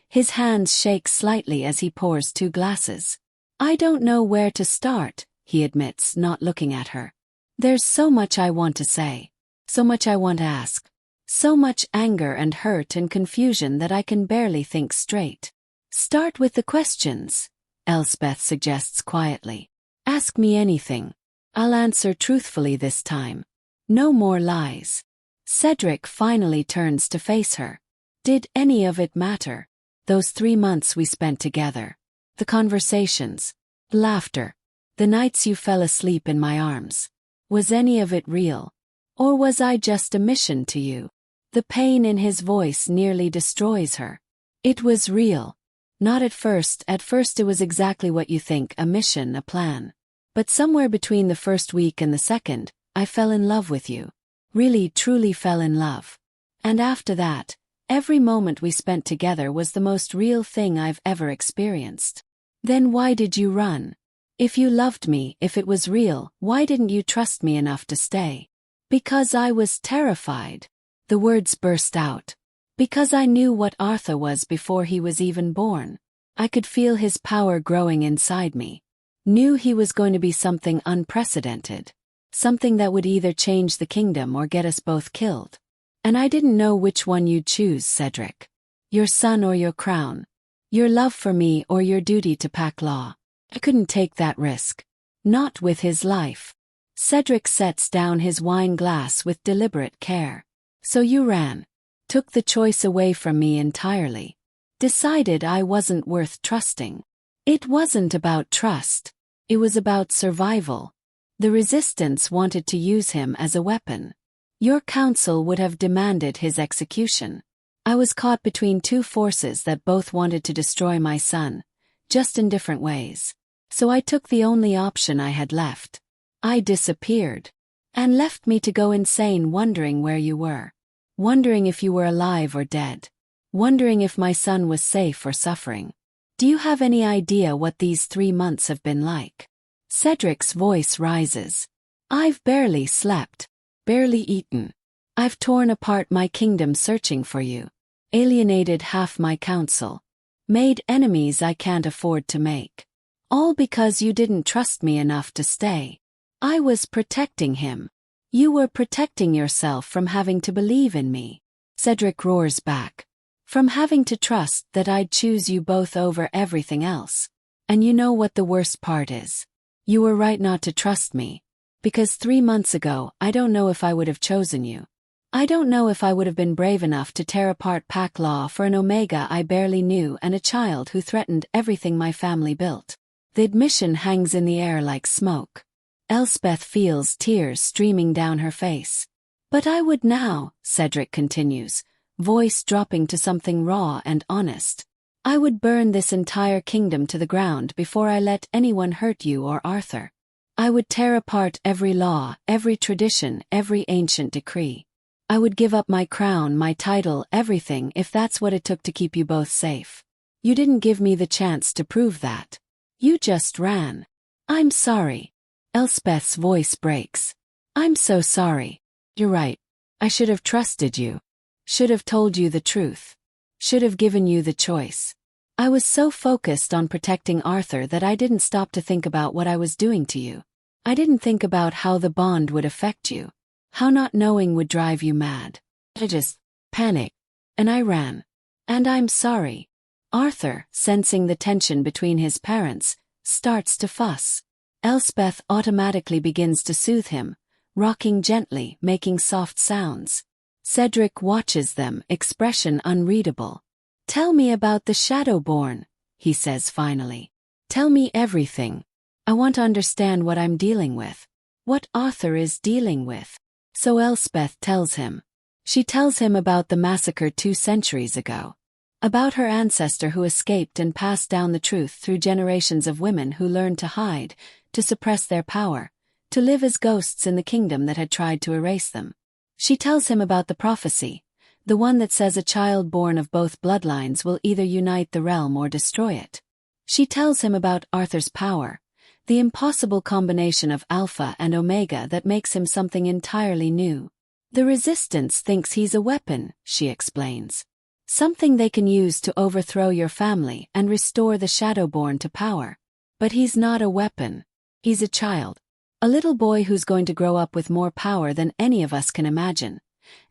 His hands shake slightly as he pours 2 glasses. "I don't know where to start," he admits, not looking at her. "There's so much I want to say. So much I want to ask. So much anger and hurt and confusion that I can barely think straight." "Start with the questions," Elspeth suggests quietly. "Ask me anything. I'll answer truthfully this time. No more lies." Cedric finally turns to face her. "Did any of it matter? Those 3 months we spent together. The conversations. The laughter. The nights you fell asleep in my arms. Was any of it real? Or was I just a mission to you?" The pain in his voice nearly destroys her. "It was real. Not at first. At first it was exactly what you think, a mission, a plan. But somewhere between the first week and the second, I fell in love with you. Really, truly fell in love. And after that, every moment we spent together was the most real thing I've ever experienced." "Then why did you run? If you loved me, if it was real, why didn't you trust me enough to stay?" "Because I was terrified." The words burst out. "Because I knew what Arthur was before he was even born. I could feel his power growing inside me. Knew he was going to be something unprecedented. Something that would either change the kingdom or get us both killed. And I didn't know which one you'd choose, Cedric. Your son or your crown. Your love for me or your duty to pack law. I couldn't take that risk. Not with his life." Cedric sets down his wine glass with deliberate care. "So you ran. Took the choice away from me entirely. Decided I wasn't worth trusting." "It wasn't about trust. It was about survival. The resistance wanted to use him as a weapon. Your council would have demanded his execution. I was caught between 2 forces that both wanted to destroy my son, just in different ways. So I took the only option I had left. I disappeared. And left me to go insane wondering where you were. Wondering if you were alive or dead. Wondering if my son was safe or suffering. Do you have any idea what these 3 months have been like?" Cedric's voice rises. "I've barely slept. Barely eaten. I've torn apart my kingdom searching for you. Alienated half my council. Made enemies I can't afford to make. All because you didn't trust me enough to stay. I was protecting him. You were protecting yourself from having to believe in me." Cedric roars back. "From having to trust that I'd choose you both over everything else. And you know what the worst part is? You were right not to trust me. Because 3 months ago, I don't know if I would have chosen you. I don't know if I would have been brave enough to tear apart pack law for an Omega I barely knew and a child who threatened everything my family built." The admission hangs in the air like smoke. Elspeth feels tears streaming down her face. "But I would now," Cedric continues, voice dropping to something raw and honest. "I would burn this entire kingdom to the ground before I let anyone hurt you or Arthur. I would tear apart every law, every tradition, every ancient decree. I would give up my crown, my title, everything if that's what it took to keep you both safe. You didn't give me the chance to prove that. You just ran. I'm sorry. Elspeth's voice breaks. I'm so sorry. You're right. I should have trusted you. Should have told you the truth. Should have given you the choice. I was so focused on protecting Arthur that I didn't stop to think about what I was doing to you. I didn't think about how the bond would affect you. How not knowing would drive you mad. I just panicked. And I ran. And I'm sorry. Arthur, sensing the tension between his parents, starts to fuss. Elspeth automatically begins to soothe him, rocking gently, making soft sounds. Cedric watches them, expression unreadable. Tell me about the Shadowborn, he says finally. Tell me everything. I want to understand what I'm dealing with. What Arthur is dealing with. So Elspeth tells him. She tells him about the massacre 2 centuries ago. About her ancestor who escaped and passed down the truth through generations of women who learned to hide, to suppress their power, to live as ghosts in the kingdom that had tried to erase them. She tells him about the prophecy, the one that says a child born of both bloodlines will either unite the realm or destroy it. She tells him about Arthur's power, the impossible combination of Alpha and Omega that makes him something entirely new. The Resistance thinks he's a weapon, she explains. Something they can use to overthrow your family and restore the Shadowborn to power. But he's not a weapon. He's a child. A little boy who's going to grow up with more power than any of us can imagine.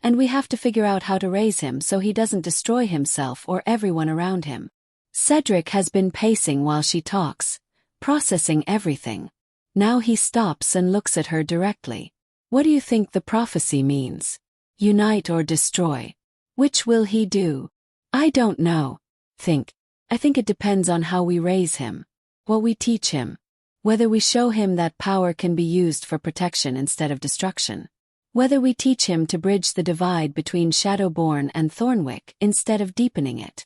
And we have to figure out how to raise him so he doesn't destroy himself or everyone around him. Cedric has been pacing while she talks, processing everything. Now he stops and looks at her directly. What do you think the prophecy means? Unite or destroy? Which will he do? I don't know. I think it depends on how we raise him. What we teach him. Whether we show him that power can be used for protection instead of destruction. Whether we teach him to bridge the divide between Shadowborn and Thornwick instead of deepening it.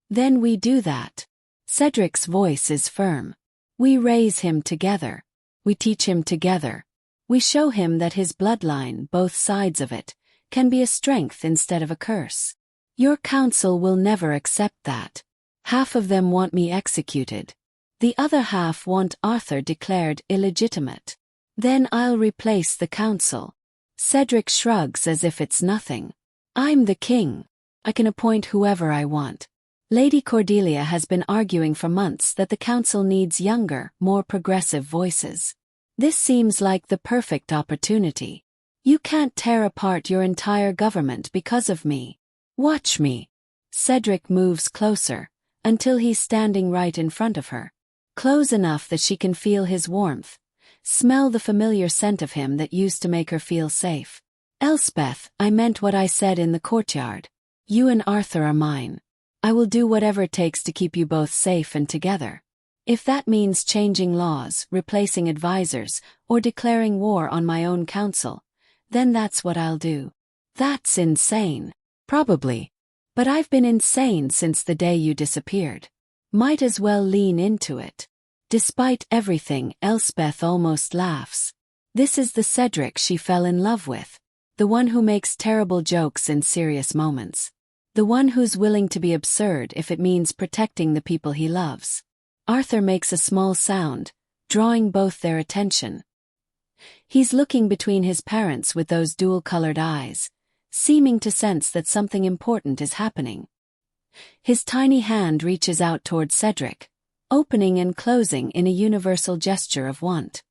Then we do that. Cedric's voice is firm. We raise him together. We teach him together. We show him that his bloodline, both sides of it, can be a strength instead of a curse. Your council will never accept that. Half of them want me executed. The other half want Arthur declared illegitimate. Then I'll replace the council. Cedric shrugs as if it's nothing. I'm the king. I can appoint whoever I want. Lady Cordelia has been arguing for months that the council needs younger, more progressive voices. This seems like the perfect opportunity. You can't tear apart your entire government because of me. Watch me. Cedric moves closer, until he's standing right in front of her. Close enough that she can feel his warmth, smell the familiar scent of him that used to make her feel safe. Elspeth, I meant what I said in the courtyard. You and Arthur are mine. I will do whatever it takes to keep you both safe and together. If that means changing laws, replacing advisors, or declaring war on my own council, then that's what I'll do. That's insane. Probably. But I've been insane since the day you disappeared. Might as well lean into it. Despite everything, Elspeth almost laughs. This is the Cedric she fell in love with. The one who makes terrible jokes in serious moments. The one who's willing to be absurd if it means protecting the people he loves. Arthur makes a small sound, drawing both their attention. He's looking between his parents with those dual-colored eyes, seeming to sense that something important is happening. His tiny hand reaches out toward Cedric, opening and closing in a universal gesture of want.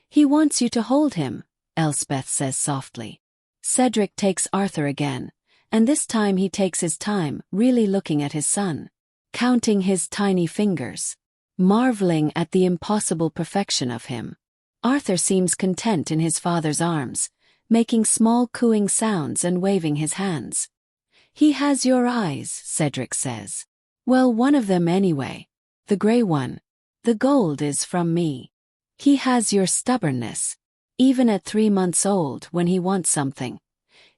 He wants you to hold him, Elspeth says softly. Cedric takes Arthur again, and this time he takes his time, really looking at his son, counting his tiny fingers, marveling at the impossible perfection of him. Arthur seems content in his father's arms, making small cooing sounds and waving his hands. He has your eyes, Cedric says. Well, one of them anyway. The gray one. The gold is from me. He has your stubbornness. Even at 3 months old, when he wants something,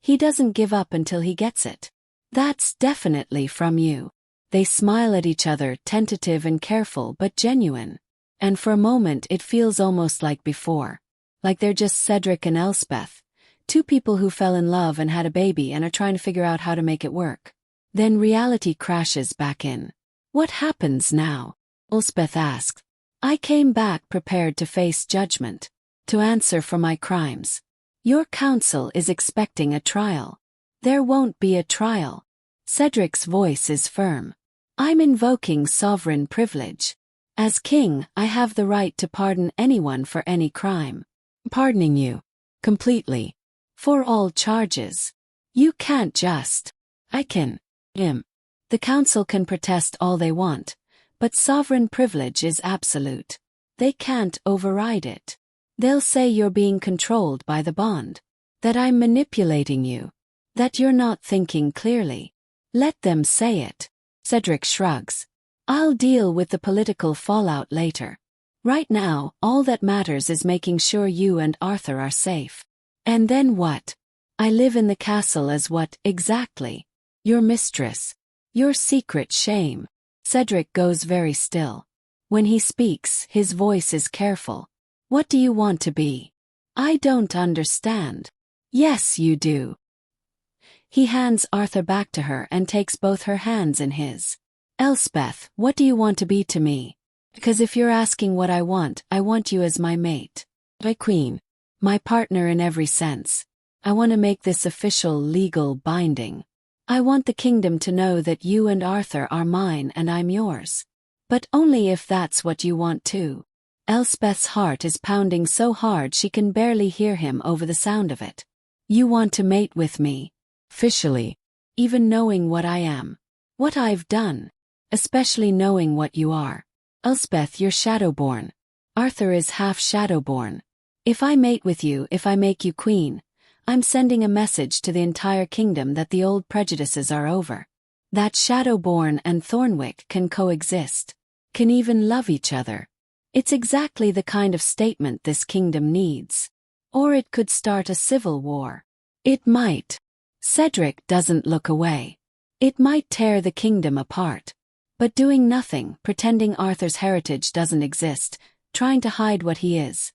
he doesn't give up until he gets it. That's definitely from you. They smile at each other, tentative and careful but genuine. And for a moment it feels almost like before. Like they're just Cedric and Elspeth, Two people who fell in love and had a baby and are trying to figure out how to make it work. Then reality crashes back in. What happens now? Elspeth asked. I came back prepared to face judgment, to answer for my crimes. Your council is expecting a trial. There won't be a trial. Cedric's voice is firm. I'm invoking sovereign privilege. As king, I have the right to pardon anyone for any crime. Pardoning you. Completely. For all charges. You can't just. I can. The council can protest all they want, but sovereign privilege is absolute. They can't override it. They'll say you're being controlled by the bond. That I'm manipulating you. That you're not thinking clearly. Let them say it. Cedric shrugs. I'll deal with the political fallout later. Right now, all that matters is making sure you and Arthur are safe. And then what? I live in the castle as what, exactly? Your mistress. Your secret shame. Cedric goes very still. When he speaks, his voice is careful. What do you want to be? I don't understand. Yes, you do. He hands Arthur back to her and takes both her hands in his. Elspeth, what do you want to be to me? Because if you're asking what I want you as my mate. My queen. My partner in every sense. I want to make this official, legal, binding. I want the kingdom to know that you and Arthur are mine and I'm yours. But only if that's what you want too. Elspeth's heart is pounding so hard she can barely hear him over the sound of it. You want to mate with me. Officially. Even knowing what I am. What I've done. Especially knowing what you are. Elspeth, you're Shadowborn. Arthur is half Shadowborn. If I mate with you, if I make you queen, I'm sending a message to the entire kingdom that the old prejudices are over. That Shadowborn and Thornwick can coexist. Can even love each other. It's exactly the kind of statement this kingdom needs. Or it could start a civil war. It might. Cedric doesn't look away. It might tear the kingdom apart. But doing nothing, pretending Arthur's heritage doesn't exist, trying to hide what he is.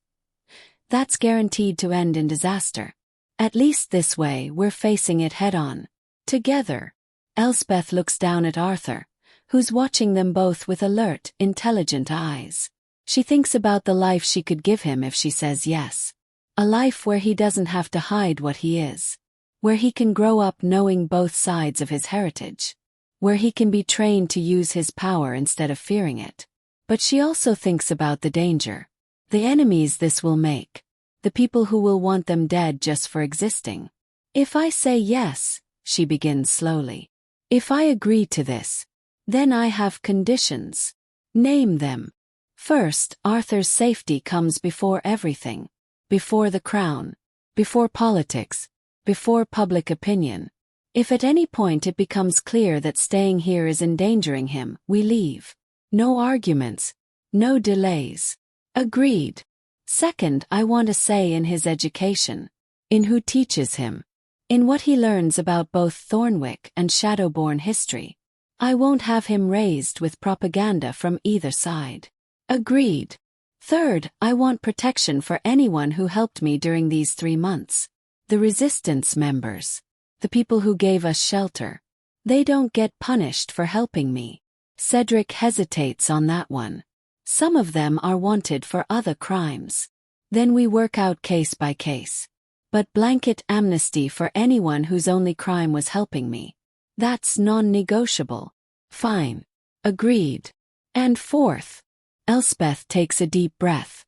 That's guaranteed to end in disaster. At least this way we're facing it head-on. Together. Elspeth looks down at Arthur, who's watching them both with alert, intelligent eyes. She thinks about the life she could give him if she says yes. A life where he doesn't have to hide what he is. Where he can grow up knowing both sides of his heritage. Where he can be trained to use his power instead of fearing it. But she also thinks about the danger. The enemies this will make. The people who will want them dead just for existing. If I say yes, she begins slowly. If I agree to this, then I have conditions. Name them. First, Arthur's safety comes before everything. Before the crown. Before politics. Before public opinion. If at any point it becomes clear that staying here is endangering him, we leave. No arguments. No delays. Agreed. Second, I want a say in his education. In who teaches him. In what he learns about both Thornwick and Shadowborn history. I won't have him raised with propaganda from either side. Agreed. Third, I want protection for anyone who helped me during these 3 months. The resistance members. The people who gave us shelter. They don't get punished for helping me. Cedric hesitates on that one. Some of them are wanted for other crimes. Then we work out case by case. But blanket amnesty for anyone whose only crime was helping me. That's non-negotiable. Fine. Agreed. And fourth. Elspeth takes a deep breath.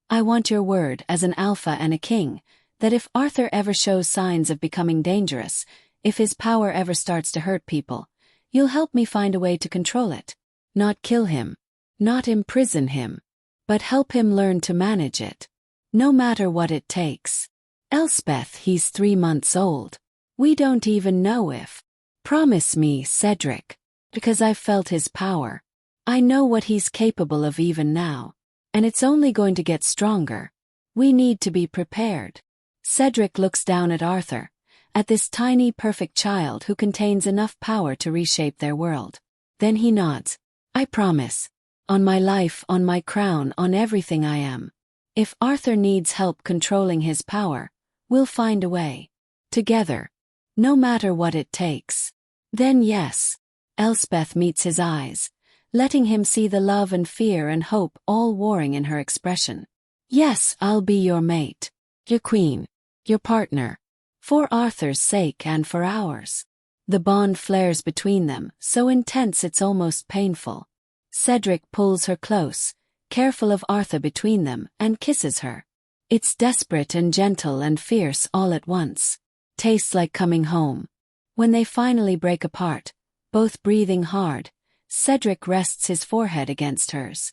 I want your word as an alpha and a king, that if Arthur ever shows signs of becoming dangerous, if his power ever starts to hurt people, you'll help me find a way to control it. Not kill him. Not imprison him. But help him learn to manage it. No matter what it takes. Elspeth, he's 3 months old. We don't even know if. Promise me, Cedric. Because I've felt his power. I know what he's capable of even now. And it's only going to get stronger. We need to be prepared. Cedric looks down at Arthur. At this tiny perfect child who contains enough power to reshape their world. Then he nods. I promise. On my life, on my crown, on everything I am. If Arthur needs help controlling his power, We'll find a way. Together. No matter what it takes. Then yes. Elspeth meets his eyes, letting him see the love and fear and hope all warring in her expression. Yes, I'll be your mate. Your queen. Your partner. For Arthur's sake and for ours. The bond flares between them, so intense it's almost painful. Cedric pulls her close, careful of Arthur between them, and kisses her. It's desperate and gentle and fierce all at once. Tastes like coming home. When they finally break apart, both breathing hard, Cedric rests his forehead against hers.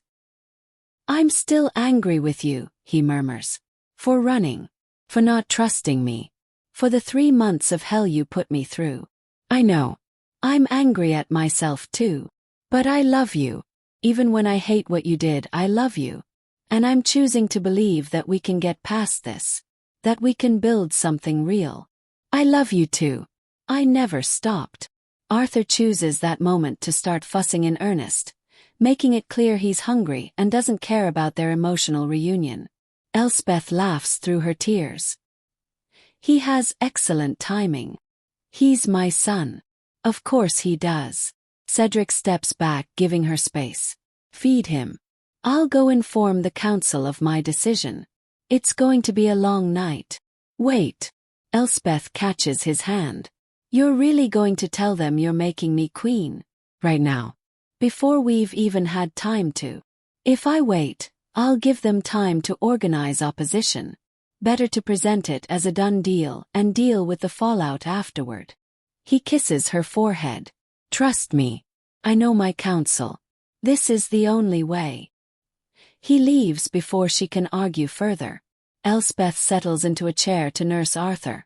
I'm still angry with you, he murmurs. For running. For not trusting me. For the 3 months of hell you put me through. I know. I'm angry at myself too. But I love you. Even when I hate what you did, I love you. And I'm choosing to believe that we can get past this. That we can build something real. I love you too. I never stopped. Arthur chooses that moment to start fussing in earnest, making it clear he's hungry and doesn't care about their emotional reunion. Elspeth laughs through her tears. He has excellent timing. He's my son. Of course he does. Cedric steps back, giving her space. Feed him. I'll go inform the council of my decision. It's going to be a long night. Wait. Elspeth catches his hand. You're really going to tell them you're making me queen? Right now. Before we've even had time to. If I wait, I'll give them time to organize opposition. Better to present it as a done deal and deal with the fallout afterward. He kisses her forehead. Trust me. I know my counsel. This is the only way. He leaves before she can argue further. Elspeth settles into a chair to nurse Arthur.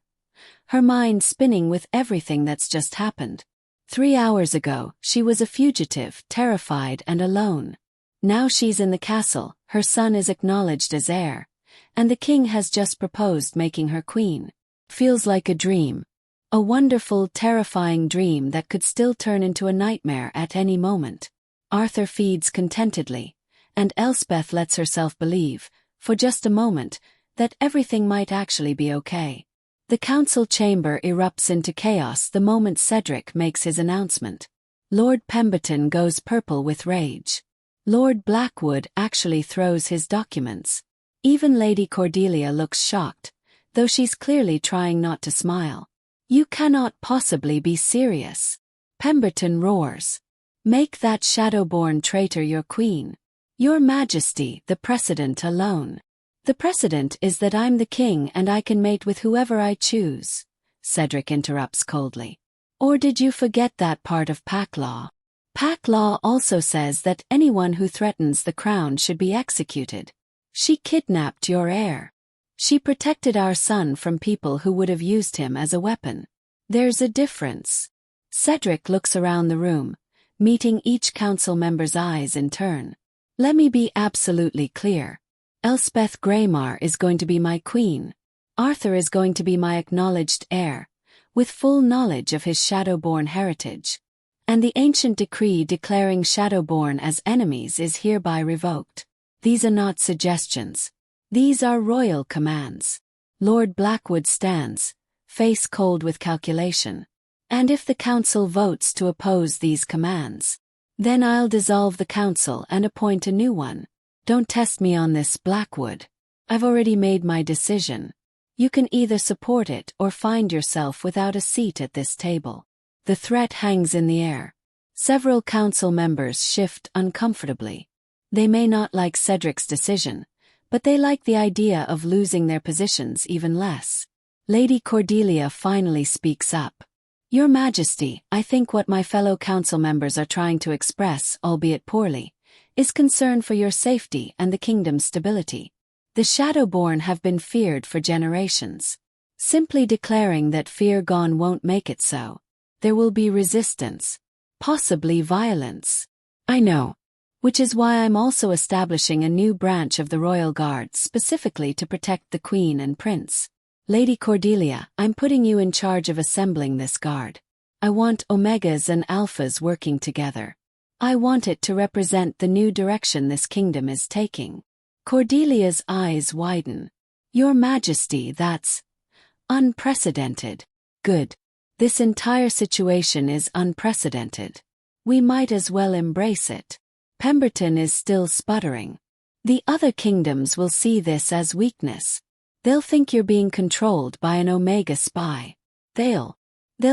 Her mind spinning with everything that's just happened. 3 hours ago, she was a fugitive, terrified and alone. Now she's in the castle, her son is acknowledged as heir. And the king has just proposed making her queen. Feels like a dream. A wonderful, terrifying dream that could still turn into a nightmare at any moment. Arthur feeds contentedly, and Elspeth lets herself believe, for just a moment, that everything might actually be okay. The council chamber erupts into chaos the moment Cedric makes his announcement. Lord Pemberton goes purple with rage. Lord Blackwood actually throws his documents. Even Lady Cordelia looks shocked, though she's clearly trying not to smile. You cannot possibly be serious. Pemberton roars. Make that Shadowborn traitor your queen. Your Majesty, the precedent alone. The precedent is that I'm the king and I can mate with whoever I choose. Cedric interrupts coldly. Or did you forget that part of pack law? Pack law also says that anyone who threatens the crown should be executed. She kidnapped your heir. She protected our son from people who would have used him as a weapon. There's a difference. Cedric looks around the room, meeting each council member's eyes in turn. Let me be absolutely clear. Elspeth Greymar is going to be my queen. Arthur is going to be my acknowledged heir, with full knowledge of his Shadowborn heritage. And the ancient decree declaring Shadowborn as enemies is hereby revoked. These are not suggestions. These are royal commands. Lord Blackwood stands, face cold with calculation. And if the council votes to oppose these commands, then I'll dissolve the council and appoint a new one. Don't test me on this, Blackwood. I've already made my decision. You can either support it or find yourself without a seat at this table. The threat hangs in the air. Several council members shift uncomfortably. They may not like Cedric's decision, but they like the idea of losing their positions even less. Lady Cordelia finally speaks up. Your Majesty, I think what my fellow council members are trying to express, albeit poorly, is concern for your safety and the kingdom's stability. The Shadowborn have been feared for generations. Simply declaring that fear gone won't make it so. There will be resistance. Possibly violence. I know. Which is why I'm also establishing a new branch of the Royal Guard specifically to protect the Queen and Prince. Lady Cordelia, I'm putting you in charge of assembling this guard. I want Omegas and Alphas working together. I want it to represent the new direction this kingdom is taking. Cordelia's eyes widen. Your Majesty, that's... Unprecedented. Good. This entire situation is unprecedented. We might as well embrace it. Pemberton is still sputtering. The other kingdoms will see this as weakness. They'll think you're being controlled by an Omega spy. They'll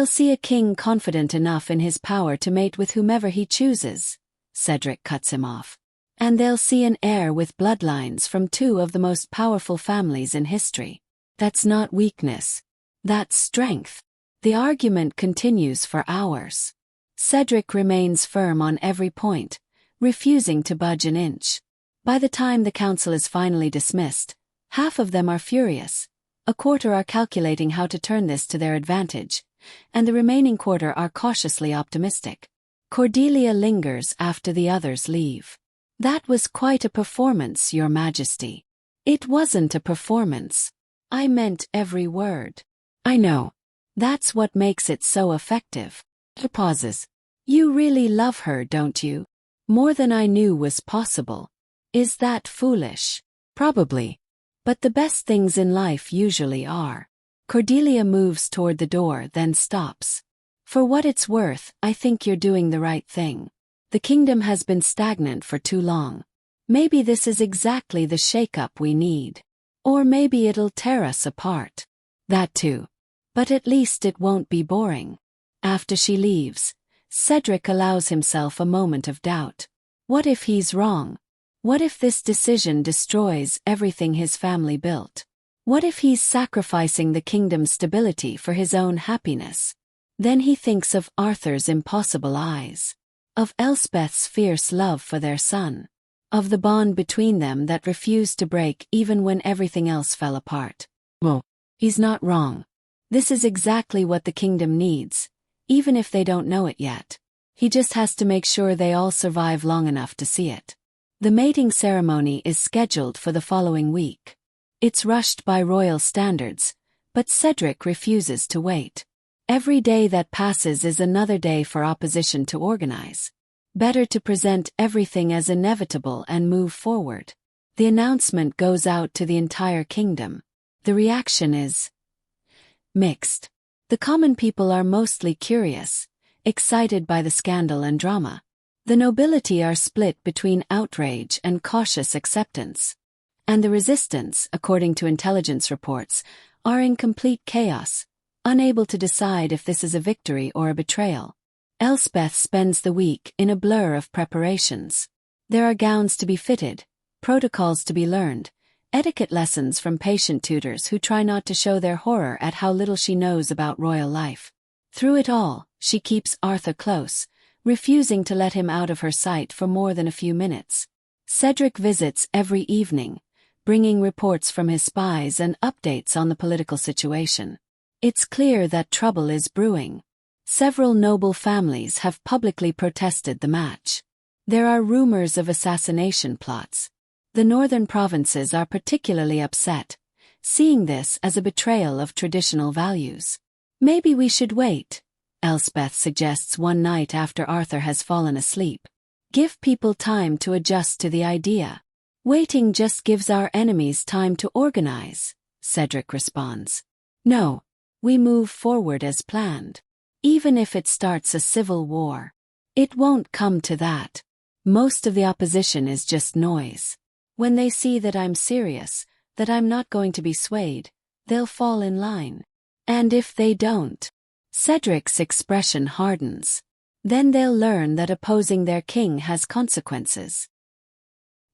see a king confident enough in his power to mate with whomever he chooses. Cedric cuts him off. And they'll see an heir with bloodlines from two of the most powerful families in history. That's not weakness. That's strength. The argument continues for hours. Cedric remains firm on every point, refusing to budge an inch. By the time the council is finally dismissed, half of them are furious, a quarter are calculating how to turn this to their advantage, and the remaining quarter are cautiously optimistic. Cordelia lingers after the others leave. That was quite a performance, Your Majesty. It wasn't a performance. I meant every word. I know. That's what makes it so effective. He pauses. You really love her, don't you? More than I knew was possible. Is that foolish? Probably. But the best things in life usually are. Cordelia moves toward the door, then stops. For what it's worth, I think you're doing the right thing. The kingdom has been stagnant for too long. Maybe this is exactly the shake-up we need. Or maybe it'll tear us apart. That too. But at least it won't be boring. After she leaves, Cedric allows himself a moment of doubt. What if he's wrong? What if this decision destroys everything his family built? What if he's sacrificing the kingdom's stability for his own happiness? Then he thinks of Arthur's impossible eyes. Of Elspeth's fierce love for their son. Of the bond between them that refused to break even when everything else fell apart. Well, he's not wrong. This is exactly what the kingdom needs, even if they don't know it yet. He just has to make sure they all survive long enough to see it. The mating ceremony is scheduled for the following week. It's rushed by royal standards, but Cedric refuses to wait. Every day that passes is another day for opposition to organize. Better to present everything as inevitable and move forward. The announcement goes out to the entire kingdom. The reaction is mixed. The common people are mostly curious, excited by the scandal and drama. The nobility are split between outrage and cautious acceptance. And the resistance, according to intelligence reports, are in complete chaos, unable to decide if this is a victory or a betrayal. Elspeth spends the week in a blur of preparations. There are gowns to be fitted, protocols to be learned, etiquette lessons from patient tutors who try not to show their horror at how little she knows about royal life. Through it all, she keeps Arthur close, refusing to let him out of her sight for more than a few minutes. Cedric visits every evening, bringing reports from his spies and updates on the political situation. It's clear that trouble is brewing. Several noble families have publicly protested the match. There are rumors of assassination plots. The northern provinces are particularly upset, seeing this as a betrayal of traditional values. Maybe we should wait, Elspeth suggests one night after Arthur has fallen asleep. Give people time to adjust to the idea. Waiting just gives our enemies time to organize, Cedric responds. No, we move forward as planned. Even if it starts a civil war. It won't come to that. Most of the opposition is just noise. When they see that I'm serious, that I'm not going to be swayed, they'll fall in line. And if they don't, Cedric's expression hardens. Then they'll learn that opposing their king has consequences.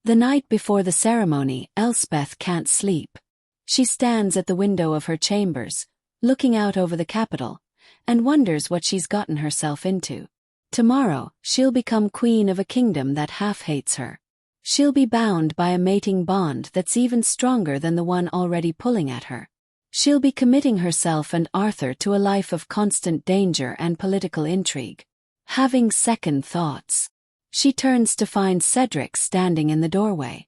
The night before the ceremony, Elspeth can't sleep. She stands at the window of her chambers, looking out over the capital, and wonders what she's gotten herself into. Tomorrow, she'll become queen of a kingdom that half hates her. She'll be bound by a mating bond that's even stronger than the one already pulling at her. She'll be committing herself and Arthur to a life of constant danger and political intrigue. Having second thoughts, she turns to find Cedric standing in the doorway.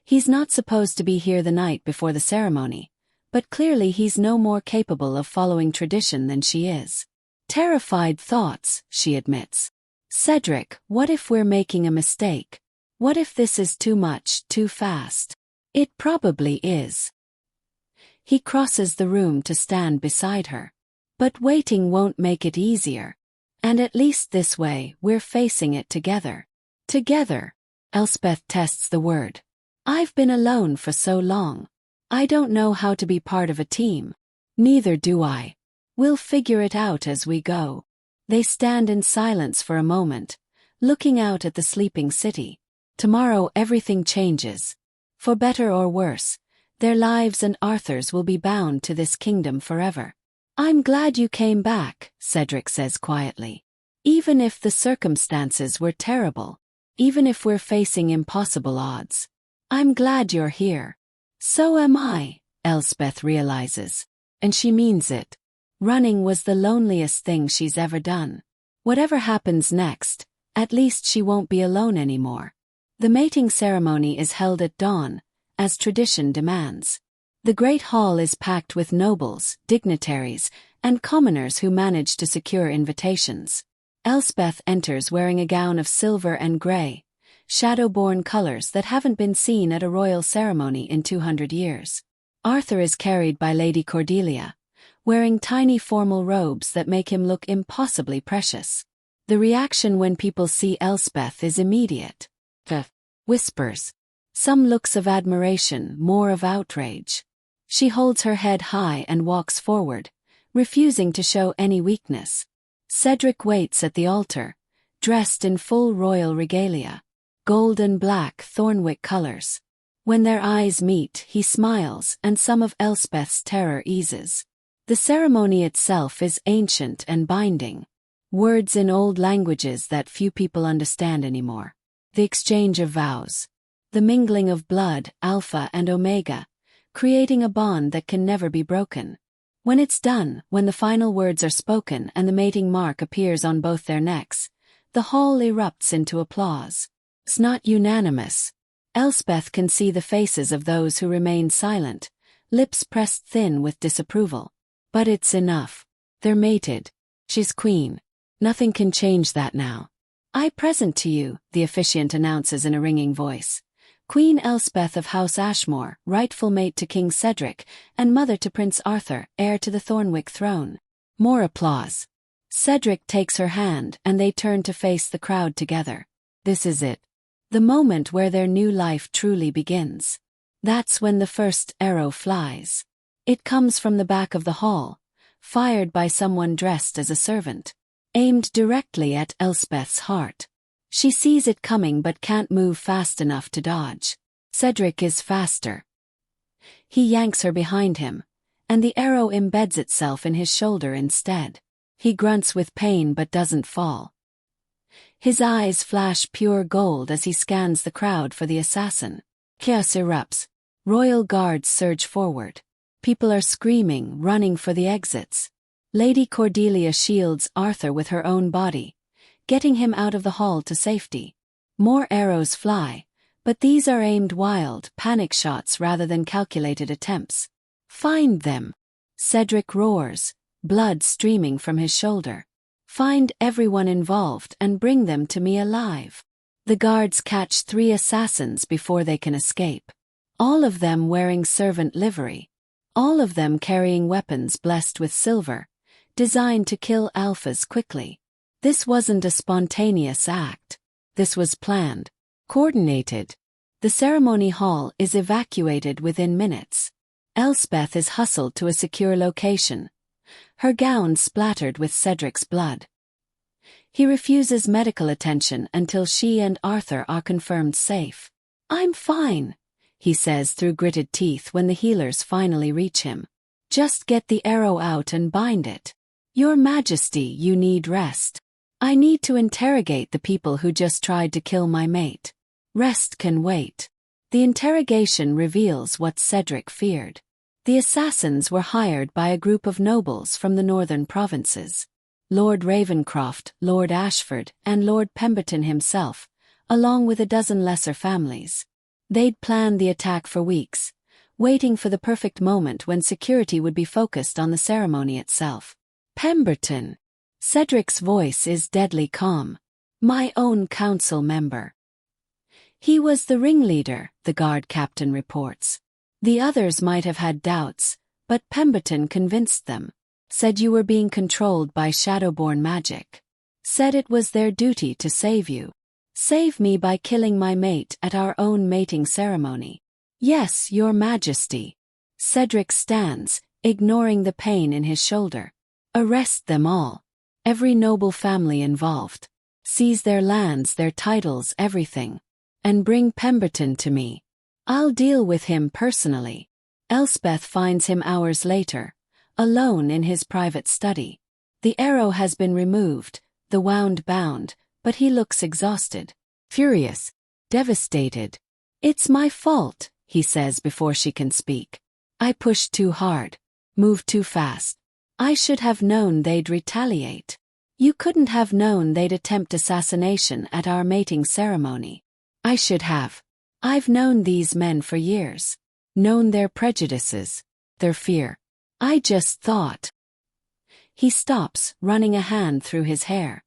He's not supposed to be here the night before the ceremony, but clearly he's no more capable of following tradition than she is. Terrified thoughts, she admits. Cedric, what if we're making a mistake? What if this is too much, too fast? It probably is. He crosses the room to stand beside her. But waiting won't make it easier. And at least this way, we're facing it together. Together. Elspeth tests the word. I've been alone for so long. I don't know how to be part of a team. Neither do I. We'll figure it out as we go. They stand in silence for a moment, looking out at the sleeping city. Tomorrow everything changes. For better or worse, their lives and Arthur's will be bound to this kingdom forever. I'm glad you came back, Cedric says quietly. Even if the circumstances were terrible, even if we're facing impossible odds, I'm glad you're here. So am I, Elspeth realizes. And she means it. Running was the loneliest thing she's ever done. Whatever happens next, at least she won't be alone anymore. The mating ceremony is held at dawn, as tradition demands. The great hall is packed with nobles, dignitaries, and commoners who manage to secure invitations. Elspeth enters wearing a gown of silver and grey, Shadowborn colors that haven't been seen at a royal ceremony in 200 years. Arthur is carried by Lady Cordelia, wearing tiny formal robes that make him look impossibly precious. The reaction when people see Elspeth is immediate. Whispers. Some looks of admiration, more of outrage. She holds her head high and walks forward, refusing to show any weakness. Cedric waits at the altar, dressed in full royal regalia, gold and black Thornwick colors. When their eyes meet, he smiles and some of Elspeth's terror eases. The ceremony itself is ancient and binding. Words in old languages that few people understand anymore. The exchange of vows. The mingling of blood, alpha and omega, creating a bond that can never be broken. When it's done, when the final words are spoken and the mating mark appears on both their necks, the hall erupts into applause. It's not unanimous. Elspeth can see the faces of those who remain silent, lips pressed thin with disapproval. But it's enough. They're mated. She's queen. Nothing can change that now. I present to you, the officiant announces in a ringing voice, Queen Elspeth of House Ashmore, rightful mate to King Cedric, and mother to Prince Arthur, heir to the Thornwick throne. More applause. Cedric takes her hand and they turn to face the crowd together. This is it. The moment where their new life truly begins. That's when the first arrow flies. It comes from the back of the hall, fired by someone dressed as a servant, aimed directly at Elspeth's heart. She sees it coming but can't move fast enough to dodge. Cedric is faster. He yanks her behind him, and the arrow embeds itself in his shoulder instead. He grunts with pain but doesn't fall. His eyes flash pure gold as he scans the crowd for the assassin. Chaos erupts. Royal guards surge forward. People are screaming, running for the exits. Lady Cordelia shields Arthur with her own body, getting him out of the hall to safety. More arrows fly, but these are aimed wild, panic shots rather than calculated attempts. Find them. Cedric roars, blood streaming from his shoulder. Find everyone involved and bring them to me alive. The guards catch 3 assassins before they can escape. All of them wearing servant livery. All of them carrying weapons blessed with silver, designed to kill alphas quickly. This wasn't a spontaneous act. This was planned, coordinated. The ceremony hall is evacuated within minutes. Elspeth is hustled to a secure location, her gown splattered with Cedric's blood. He refuses medical attention until she and Arthur are confirmed safe. I'm fine, he says through gritted teeth when the healers finally reach him. Just get the arrow out and bind it. Your Majesty, you need rest. I need to interrogate the people who just tried to kill my mate. Rest can wait. The interrogation reveals what Cedric feared. The assassins were hired by a group of nobles from the northern provinces. Lord Ravencroft, Lord Ashford, and Lord Pemberton himself, along with a dozen lesser families. They'd planned the attack for weeks, waiting for the perfect moment when security would be focused on the ceremony itself. Pemberton. Cedric's voice is deadly calm. My own council member. He was the ringleader, the guard captain reports. The others might have had doubts, But Pemberton convinced them. Said you were being controlled by Shadowborn magic. Said it was their duty to save you. Save me by killing my mate at our own mating ceremony. Yes, your majesty. Cedric stands, ignoring the pain in his shoulder. Arrest them all. Every noble family involved. Seize their lands, their titles, everything. And bring Pemberton to me. I'll deal with him personally. Elspeth finds him hours later, alone in his private study. The arrow has been removed, the wound bound, but he looks exhausted, furious, devastated. It's my fault, he says before she can speak. I pushed too hard, moved too fast. I should have known they'd retaliate. You couldn't have known they'd attempt assassination at our mating ceremony. I should have. I've known these men for years. Known their prejudices, their fear. I just thought. He stops, running a hand through his hair.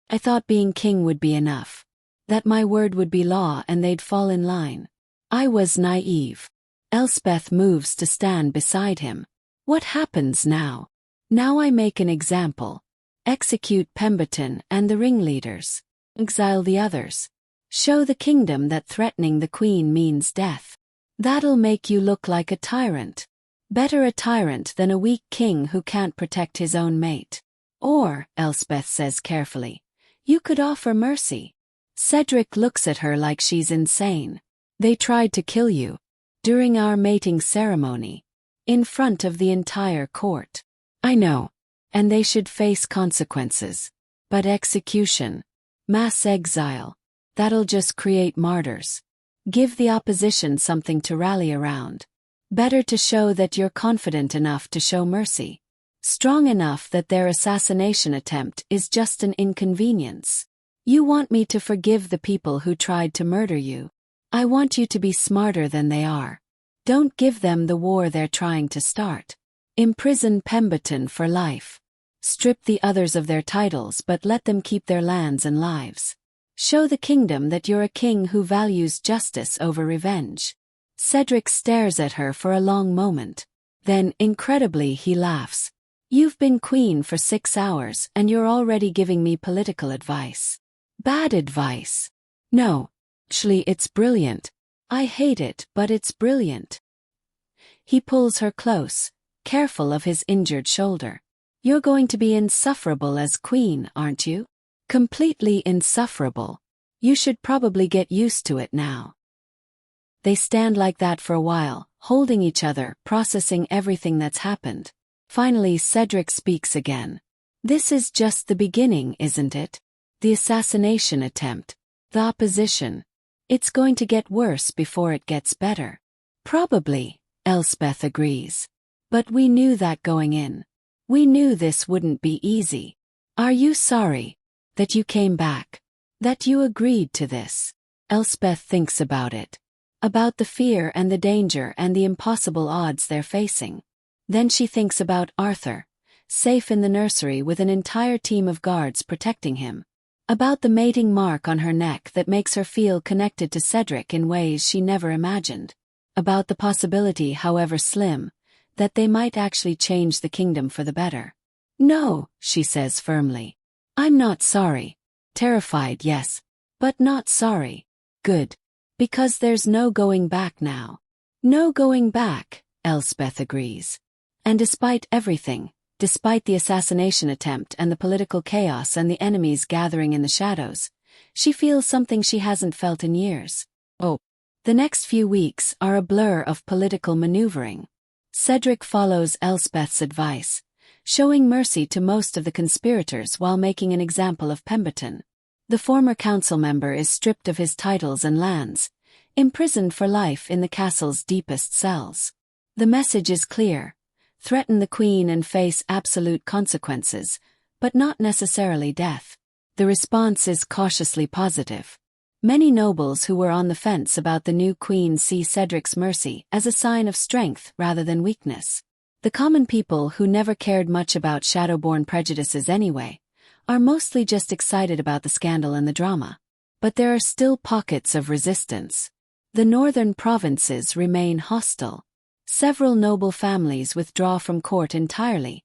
I thought being king would be enough. That my word would be law and they'd fall in line. I was naive. Elspeth moves to stand beside him. What happens now? Now I make an example. Execute Pemberton and the ringleaders. Exile the others. Show the kingdom that threatening the queen means death. That'll make you look like a tyrant. Better a tyrant than a weak king who can't protect his own mate. Or, Elspeth says carefully, you could offer mercy. Cedric looks at her like she's insane. They tried to kill you. During our mating ceremony. In front of the entire court. I know. And they should face consequences. But execution. Mass exile. That'll just create martyrs. Give the opposition something to rally around. Better to show that you're confident enough to show mercy. Strong enough that their assassination attempt is just an inconvenience. You want me to forgive the people who tried to murder you. I want you to be smarter than they are. Don't give them the war they're trying to start. Imprison Pemberton for life. Strip the others of their titles but let them keep their lands and lives. Show the kingdom that you're a king who values justice over revenge. Cedric stares at her for a long moment. Then, incredibly, he laughs. You've been queen for 6 hours and you're already giving me political advice. Bad advice. No. Actually, it's brilliant. I hate it, but it's brilliant. He pulls her close, careful of his injured shoulder. You're going to be insufferable as queen, aren't you? Completely insufferable. You should probably get used to it now. They stand like that for a while, holding each other, processing everything that's happened. Finally, Cedric speaks again. This is just the beginning, isn't it? The assassination attempt. The opposition. It's going to get worse before it gets better. Probably, Elspeth agrees. But we knew that going in. We knew this wouldn't be easy. Are you sorry? That you came back. That you agreed to this. Elspeth thinks about it. About the fear and the danger and the impossible odds they're facing. Then she thinks about Arthur, safe in the nursery with an entire team of guards protecting him. About the mating mark on her neck that makes her feel connected to Cedric in ways she never imagined. About the possibility, however slim, that they might actually change the kingdom for the better. No, she says firmly. I'm not sorry. Terrified, yes. But not sorry. Good. Because there's no going back now. No going back, Elspeth agrees. And despite everything, despite the assassination attempt and the political chaos and the enemies gathering in the shadows, she feels something she hasn't felt in years. Oh. The next few weeks are a blur of political maneuvering. Cedric follows Elspeth's advice, showing mercy to most of the conspirators while making an example of Pemberton. The former council member is stripped of his titles and lands, imprisoned for life in the castle's deepest cells. The message is clear. Threaten the queen and face absolute consequences, but not necessarily death. The response is cautiously positive. Many nobles who were on the fence about the new queen see Cedric's mercy as a sign of strength rather than weakness. The common people who never cared much about Shadowborn prejudices anyway, are mostly just excited about the scandal and the drama. But there are still pockets of resistance. The northern provinces remain hostile. Several noble families withdraw from court entirely,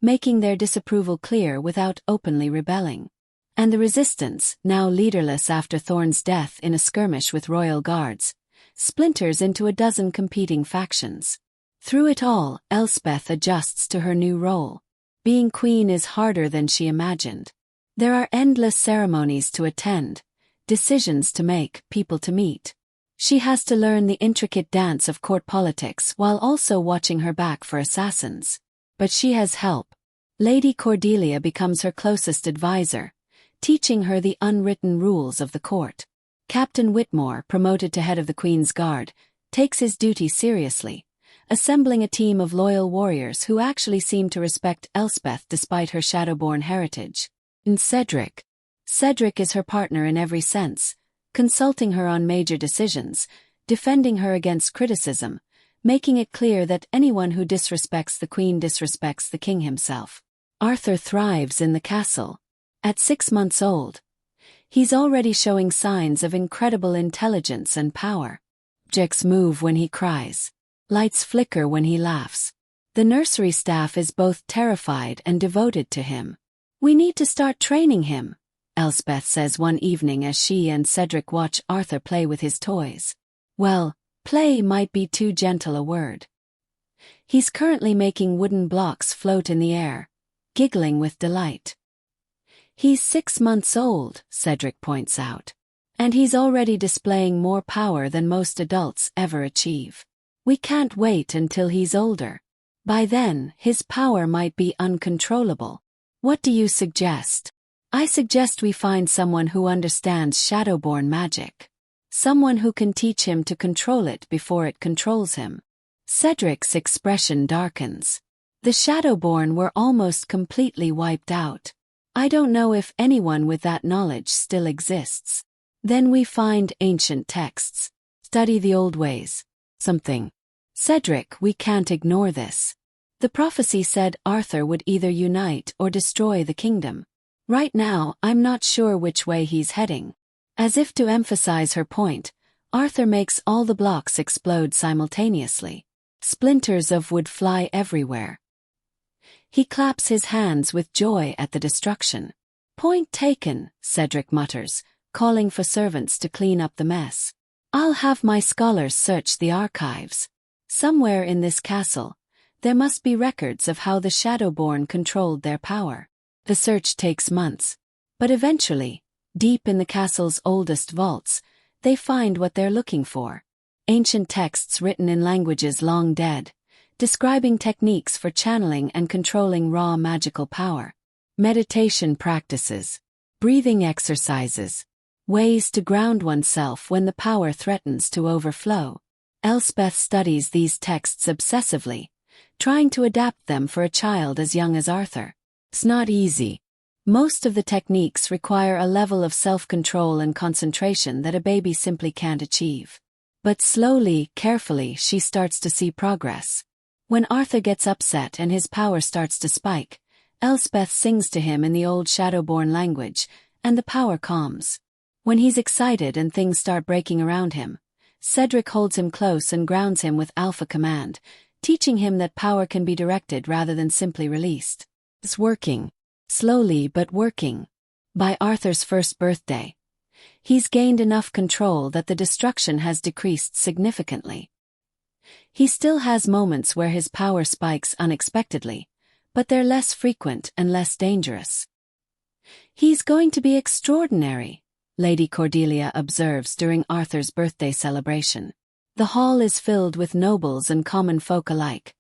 making their disapproval clear without openly rebelling. And the resistance, now leaderless after Thorn's death in a skirmish with royal guards, splinters into a dozen competing factions. Through it all, Elspeth adjusts to her new role. Being queen is harder than she imagined. There are endless ceremonies to attend, decisions to make, people to meet. She has to learn the intricate dance of court politics while also watching her back for assassins. But she has help. Lady Cordelia becomes her closest advisor, teaching her the unwritten rules of the court. Captain Whitmore, promoted to head of the Queen's Guard, takes his duty seriously, assembling a team of loyal warriors who actually seem to respect Elspeth despite her Shadowborn heritage. And Cedric is her partner in every sense, consulting her on major decisions, defending her against criticism, making it clear that anyone who disrespects the Queen disrespects the King himself. Arthur thrives in the castle. At 6 months old, he's already showing signs of incredible intelligence and power. Objects move when he cries. Lights flicker when he laughs. The nursery staff is both terrified and devoted to him. "We need to start training him," Elspeth says one evening as she and Cedric watch Arthur play with his toys. Well, play might be too gentle a word. He's currently making wooden blocks float in the air, giggling with delight. "He's 6 months old," Cedric points out. "And he's already displaying more power than most adults ever achieve. We can't wait until he's older. By then, his power might be uncontrollable. What do you suggest?" "I suggest we find someone who understands Shadowborn magic. Someone who can teach him to control it before it controls him." Cedric's expression darkens. "The Shadowborn were almost completely wiped out. I don't know if anyone with that knowledge still exists." "Then we find ancient texts. Study the old ways. Something. Cedric, we can't ignore this. The prophecy said Arthur would either unite or destroy the kingdom. Right now, I'm not sure which way he's heading." As if to emphasize her point, Arthur makes all the blocks explode simultaneously. Splinters of wood fly everywhere. He claps his hands with joy at the destruction. "Point taken," Cedric mutters, calling for servants to clean up the mess. "I'll have my scholars search the archives. Somewhere in this castle, there must be records of how the Shadowborn controlled their power." The search takes months. But eventually, deep in the castle's oldest vaults, they find what they're looking for. Ancient texts written in languages long dead, describing techniques for channeling and controlling raw magical power. Meditation practices, breathing exercises, ways to ground oneself when the power threatens to overflow. Elspeth studies these texts obsessively, trying to adapt them for a child as young as Arthur. It's not easy. Most of the techniques require a level of self-control and concentration that a baby simply can't achieve. But slowly, carefully, she starts to see progress. When Arthur gets upset and his power starts to spike, Elspeth sings to him in the old Shadowborn language, and the power calms. When he's excited and things start breaking around him, Cedric holds him close and grounds him with Alpha Command, teaching him that power can be directed rather than simply released. It's working. Slowly but working. By Arthur's first birthday, he's gained enough control that the destruction has decreased significantly. He still has moments where his power spikes unexpectedly, but they're less frequent and less dangerous. "He's going to be extraordinary," Lady Cordelia observes during Arthur's birthday celebration. The hall is filled with nobles and common folk alike,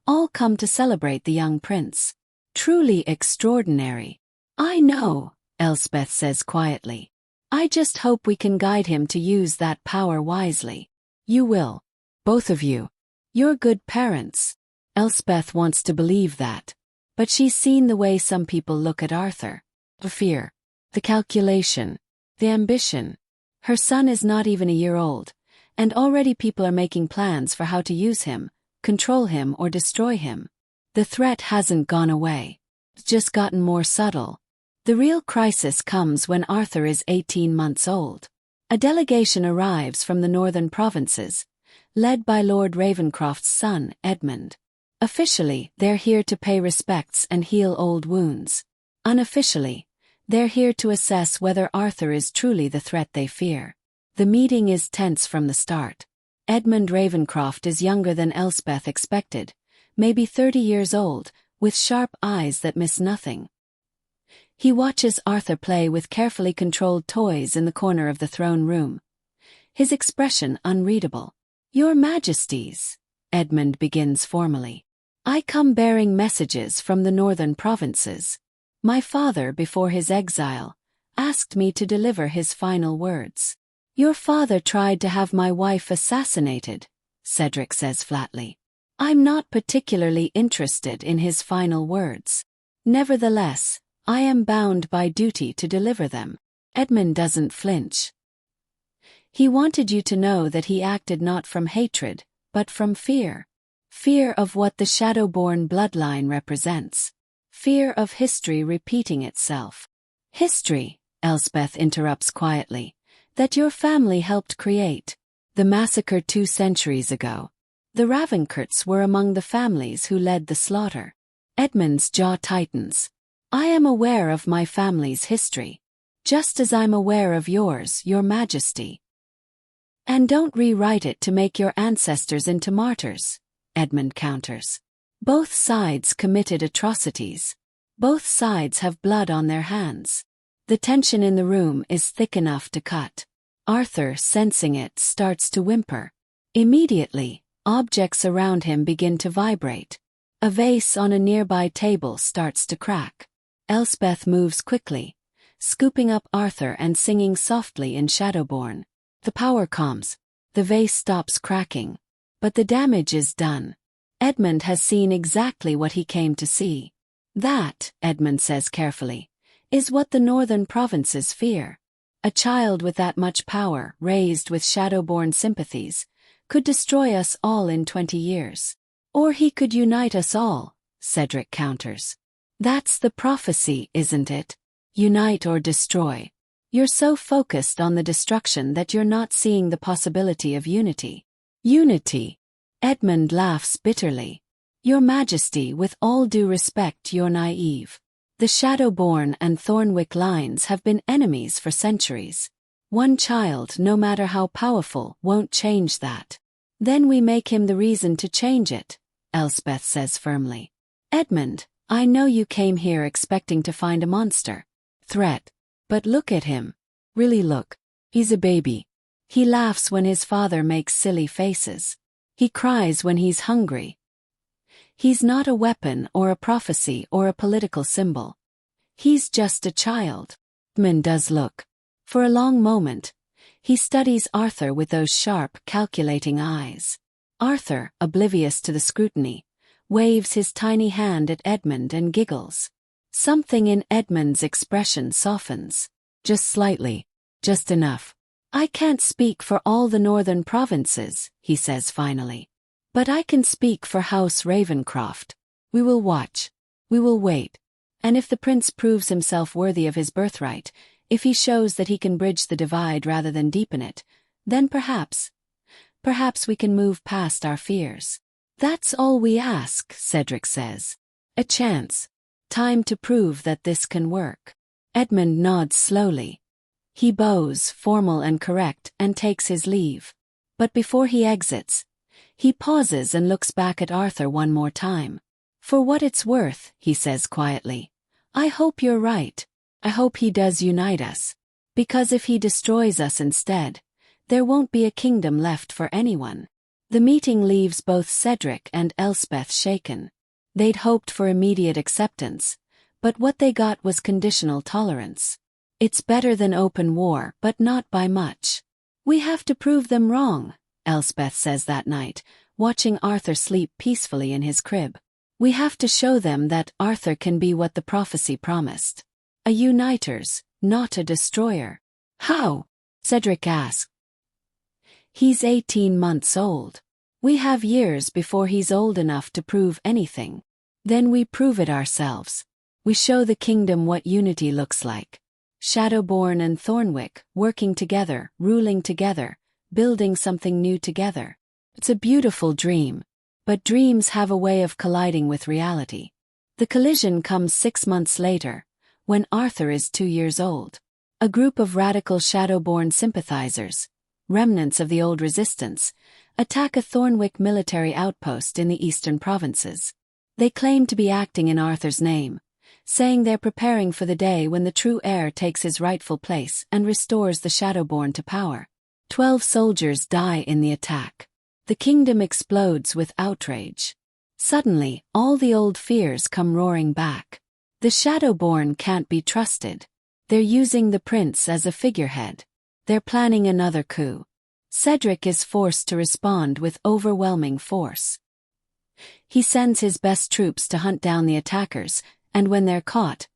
all come to celebrate the young prince. "Truly extraordinary." "I know," Elspeth says quietly. "I just hope we can guide him to use that power wisely." "You will. Both of you. You're good parents." Elspeth wants to believe that. But she's seen the way some people look at Arthur. The fear. The calculation. The ambition. Her son is not even a year old, and already people are making plans for how to use him, control him or destroy him. The threat hasn't gone away. It's just gotten more subtle. The real crisis comes when Arthur is 18 months old. A delegation arrives from the northern provinces, led by Lord Ravencroft's son, Edmund. Officially, they're here to pay respects and heal old wounds. Unofficially, they're here to assess whether Arthur is truly the threat they fear. The meeting is tense from the start. Edmund Ravencroft is younger than Elspeth expected, maybe 30 years old, with sharp eyes that miss nothing. He watches Arthur play with carefully controlled toys in the corner of the throne room. His expression unreadable. "Your Majesties," Edmund begins formally. "I come bearing messages from the northern provinces. My father, before his exile, asked me to deliver his final words." "Your father tried to have my wife assassinated," Cedric says flatly. "I'm not particularly interested in his final words. Nevertheless, I am bound by duty to deliver them." Edmund doesn't flinch. "He wanted you to know that he acted not from hatred, but from fear. Fear of what the Shadowborn bloodline represents. Fear of history repeating itself." "History," Elspeth interrupts quietly, "that your family helped create. The massacre 2 centuries ago. The Ravencourts were among the families who led the slaughter." Edmund's jaw tightens. "I am aware of my family's history. Just as I'm aware of yours, Your Majesty. And don't rewrite it to make your ancestors into martyrs," Edmund counters. "Both sides committed atrocities. Both sides have blood on their hands." The tension in the room is thick enough to cut. Arthur, sensing it, starts to whimper. Immediately, objects around him begin to vibrate. A vase on a nearby table starts to crack. Elspeth moves quickly, scooping up Arthur and singing softly in Shadowborn. The power comes. The vase stops cracking. But the damage is done. Edmund has seen exactly what he came to see. "That," Edmund says carefully, "is what the northern provinces fear. A child with that much power, raised with Shadowborn sympathies, could destroy us all in 20 years. Or he could unite us all," Cedric counters. "That's the prophecy, isn't it? Unite or destroy. You're so focused on the destruction that you're not seeing the possibility of unity." "Unity?" Edmund laughs bitterly. "Your Majesty, with all due respect, you're naive. The Shadowborn and Thornwick lines have been enemies for centuries. One child, no matter how powerful, won't change that. Then we make him the reason to change it," Elspeth says firmly. "Edmund, I know you came here expecting to find a monster. Threat. But look at him. Really look. He's a baby. He laughs when his father makes silly faces. He cries when he's hungry. He's not a weapon or a prophecy or a political symbol. He's just a child." Edmund does look. For a long moment, he studies Arthur with those sharp, calculating eyes. Arthur, oblivious to the scrutiny, waves his tiny hand at Edmund and giggles. Something in Edmund's expression softens. "Just slightly. Just enough. I can't speak for all the northern provinces," he says finally. "But I can speak for House Ravencroft. We will watch. We will wait. And if the prince proves himself worthy of his birthright, if he shows that he can bridge the divide rather than deepen it, then perhaps we can move past our fears. That's all we ask," Cedric says. "A chance. Time to prove that this can work." Edmund nods slowly. He bows, formal and correct, and takes his leave. But before he exits, he pauses and looks back at Arthur one more time. "For what it's worth," he says quietly, "I hope you're right. I hope he does unite us. Because if he destroys us instead, there won't be a kingdom left for anyone." The meeting leaves both Cedric and Elspeth shaken. They'd hoped for immediate acceptance, but what they got was conditional tolerance. "It's better than open war, but not by much. We have to prove them wrong," Elspeth says that night, watching Arthur sleep peacefully in his crib. "We have to show them that Arthur can be what the prophecy promised. A uniters, not a destroyer." "How?" Cedric asked. "He's 18 months old. We have years before he's old enough to prove anything. Then we prove it ourselves. We show the kingdom what unity looks like. Shadowborn and Thornwick, working together, ruling together, building something new together." It's a beautiful dream. But dreams have a way of colliding with reality. The collision comes 6 months later, when Arthur is 2 years old. A group of radical Shadowborn sympathizers, remnants of the old resistance, attack a Thornwick military outpost in the eastern provinces. They claim to be acting in Arthur's name, saying they're preparing for the day when the true heir takes his rightful place and restores the Shadowborn to power. 12 soldiers die in the attack. The kingdom explodes with outrage. Suddenly, all the old fears come roaring back. The Shadowborn can't be trusted. They're using the prince as a figurehead. They're planning another coup. Cedric is forced to respond with overwhelming force. He sends his best troops to hunt down the attackers, and when they're caught,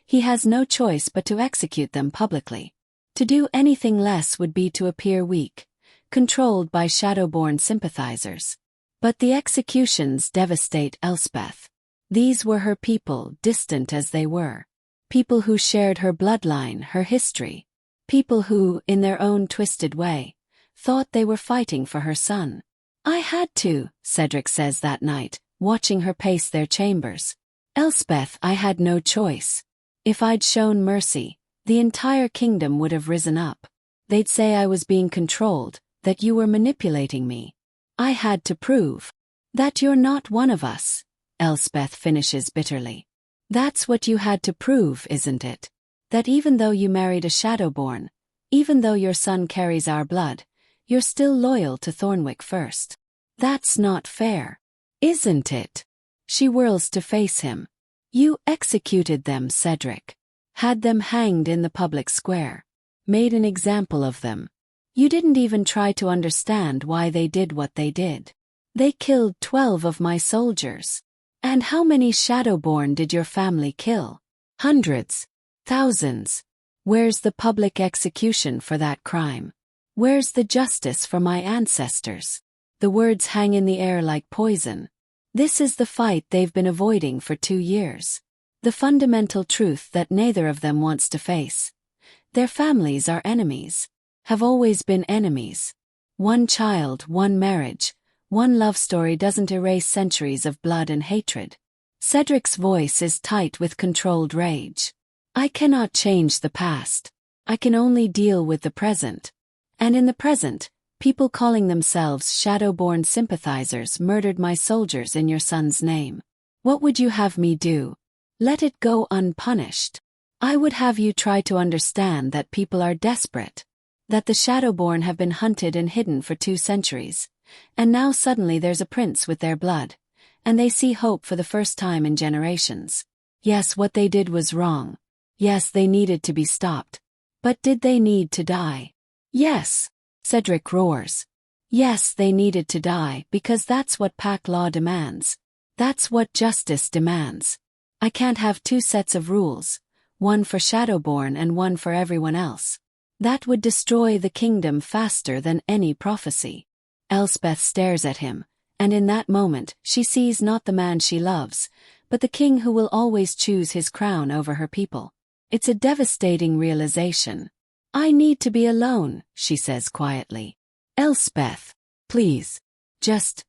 he has no choice but to execute them publicly. To do anything less would be to appear weak, controlled by Shadowborn sympathizers. But the executions devastate Elspeth. These were her people, distant as they were. People who shared her bloodline, her history. People who, in their own twisted way, thought they were fighting for her son. I had to, Cedric says that night, watching her pace their chambers. Elspeth, I had no choice. If I'd shown mercy, the entire kingdom would have risen up. They'd say I was being controlled, that you were manipulating me. I had to prove that you're not one of us, Elspeth finishes bitterly. That's what you had to prove, isn't it? That even though you married a Shadowborn, even though your son carries our blood, you're still loyal to Thornwick first. That's not fair. Isn't it? She whirls to face him. You executed them, Cedric. Had them hanged in the public square. Made an example of them. You didn't even try to understand why they did what they did. They killed 12 of my soldiers. And how many Shadowborn did your family kill? Hundreds. Thousands. Where's the public execution for that crime? Where's the justice for my ancestors? The words hang in the air like poison. This is the fight they've been avoiding for 2 years. The fundamental truth that neither of them wants to face. Their families are enemies. Have always been enemies. One child, one marriage, one love story doesn't erase centuries of blood and hatred. Cedric's voice is tight with controlled rage. I cannot change the past. I can only deal with the present. And in the present, people calling themselves Shadowborn sympathizers murdered my soldiers in your son's name. What would you have me do? Let it go unpunished. I would have you try to understand that people are desperate. That the Shadowborn have been hunted and hidden for 2 centuries. And now suddenly there's a prince with their blood. And they see hope for the first time in generations. Yes, what they did was wrong. Yes, they needed to be stopped. But did they need to die? Yes, Cedric roars. Yes, they needed to die because that's what pack law demands. That's what justice demands. I can't have 2 sets of rules, one for Shadowborn and one for everyone else. That would destroy the kingdom faster than any prophecy. Elspeth stares at him, and in that moment she sees not the man she loves, but the king who will always choose his crown over her people. It's a devastating realization. I need to be alone, she says quietly. Elspeth, please, just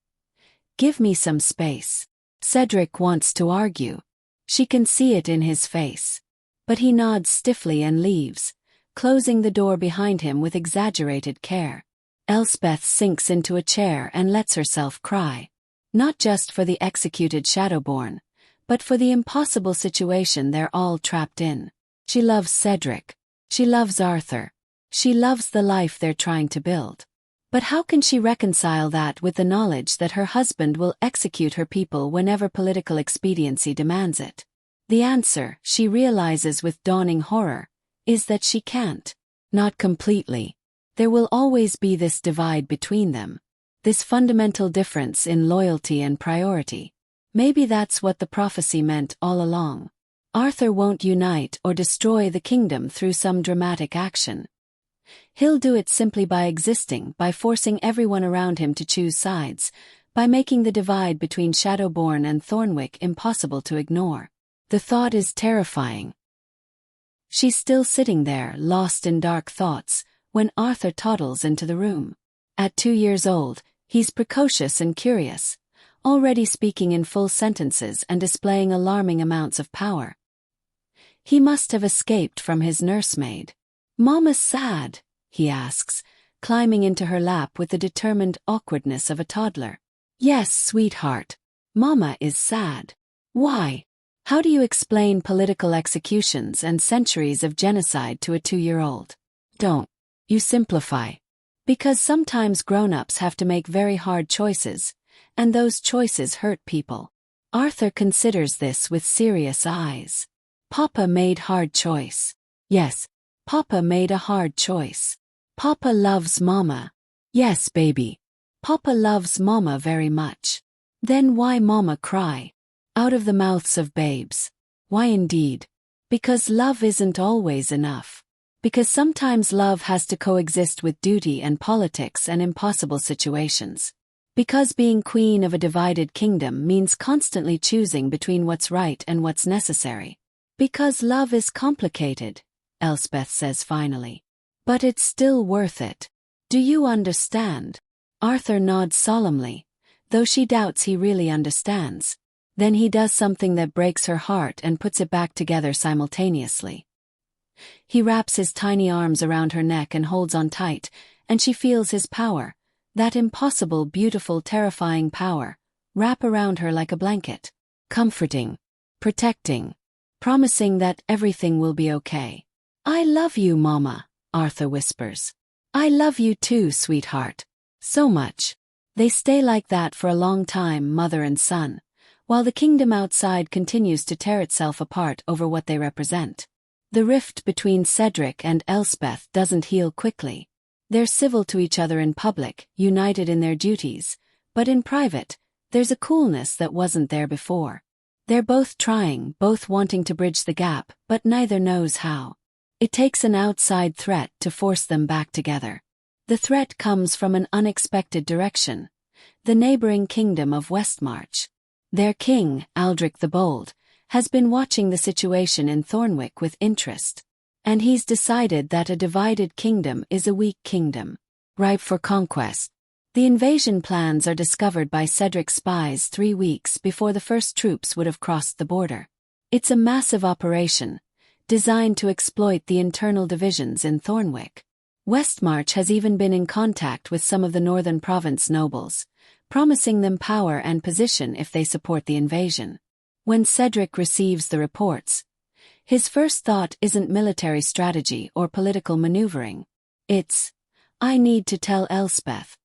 give me some space. Cedric wants to argue. She can see it in his face. But he nods stiffly and leaves, closing the door behind him with exaggerated care. Elspeth sinks into a chair and lets herself cry. Not just for the executed Shadowborn, but for the impossible situation they're all trapped in. She loves Cedric. She loves Arthur. She loves the life they're trying to build. But how can she reconcile that with the knowledge that her husband will execute her people whenever political expediency demands it? The answer, she realizes with dawning horror, is that she can't. Not completely. There will always be this divide between them. This fundamental difference in loyalty and priority. Maybe that's what the prophecy meant all along. Arthur won't unite or destroy the kingdom through some dramatic action. He'll do it simply by existing, by forcing everyone around him to choose sides, by making the divide between Shadowborn and Thornwick impossible to ignore. The thought is terrifying. She's still sitting there, lost in dark thoughts, when Arthur toddles into the room. At 2 years old, He's precocious and curious, already speaking in full sentences and displaying alarming amounts of power. He must have escaped from his nursemaid. "Mama's sad?" he asks, climbing into her lap with the determined awkwardness of a toddler. "Yes, sweetheart. Mama is sad." "Why? How do you explain political executions and centuries of genocide to a 2-year-old? Don't. You simplify. Because sometimes grown-ups have to make very hard choices, and those choices hurt people." Arthur considers this with serious eyes. Papa made hard choice. Yes, Papa made a hard choice. Papa loves Mama. Yes, baby. Papa loves Mama very much. Then why Mama cry? Out of the mouths of babes. Why indeed? Because love isn't always enough. Because sometimes love has to coexist with duty and politics and impossible situations. Because being queen of a divided kingdom means constantly choosing between what's right and what's necessary. Because love is complicated, Elspeth says finally. But it's still worth it. Do you understand? Arthur nods solemnly, though she doubts he really understands. Then he does something that breaks her heart and puts it back together simultaneously. He wraps his tiny arms around her neck and holds on tight, and she feels his power, that impossible, beautiful, terrifying power, wrap around her like a blanket, comforting, protecting, promising that everything will be okay. "I love you, Mama," Arthur whispers. "I love you too, sweetheart. So much." They stay like that for a long time, mother and son, while the kingdom outside continues to tear itself apart over what they represent. The rift between Cedric and Elspeth doesn't heal quickly. They're civil to each other in public, united in their duties, but in private, there's a coolness that wasn't there before. They're both trying, both wanting to bridge the gap, but neither knows how. It takes an outside threat to force them back together. The threat comes from an unexpected direction: the neighboring kingdom of Westmarch. Their king, Aldric the Bold, has been watching the situation in Thornwick with interest. And he's decided that a divided kingdom is a weak kingdom, ripe for conquest. The invasion plans are discovered by Cedric's spies 3 weeks before the first troops would have crossed the border. It's a massive operation, designed to exploit the internal divisions in Thornwick. Westmarch has even been in contact with some of the northern province nobles, promising them power and position if they support the invasion. When Cedric receives the reports, his first thought isn't military strategy or political maneuvering. It's, "I need to tell Elspeth."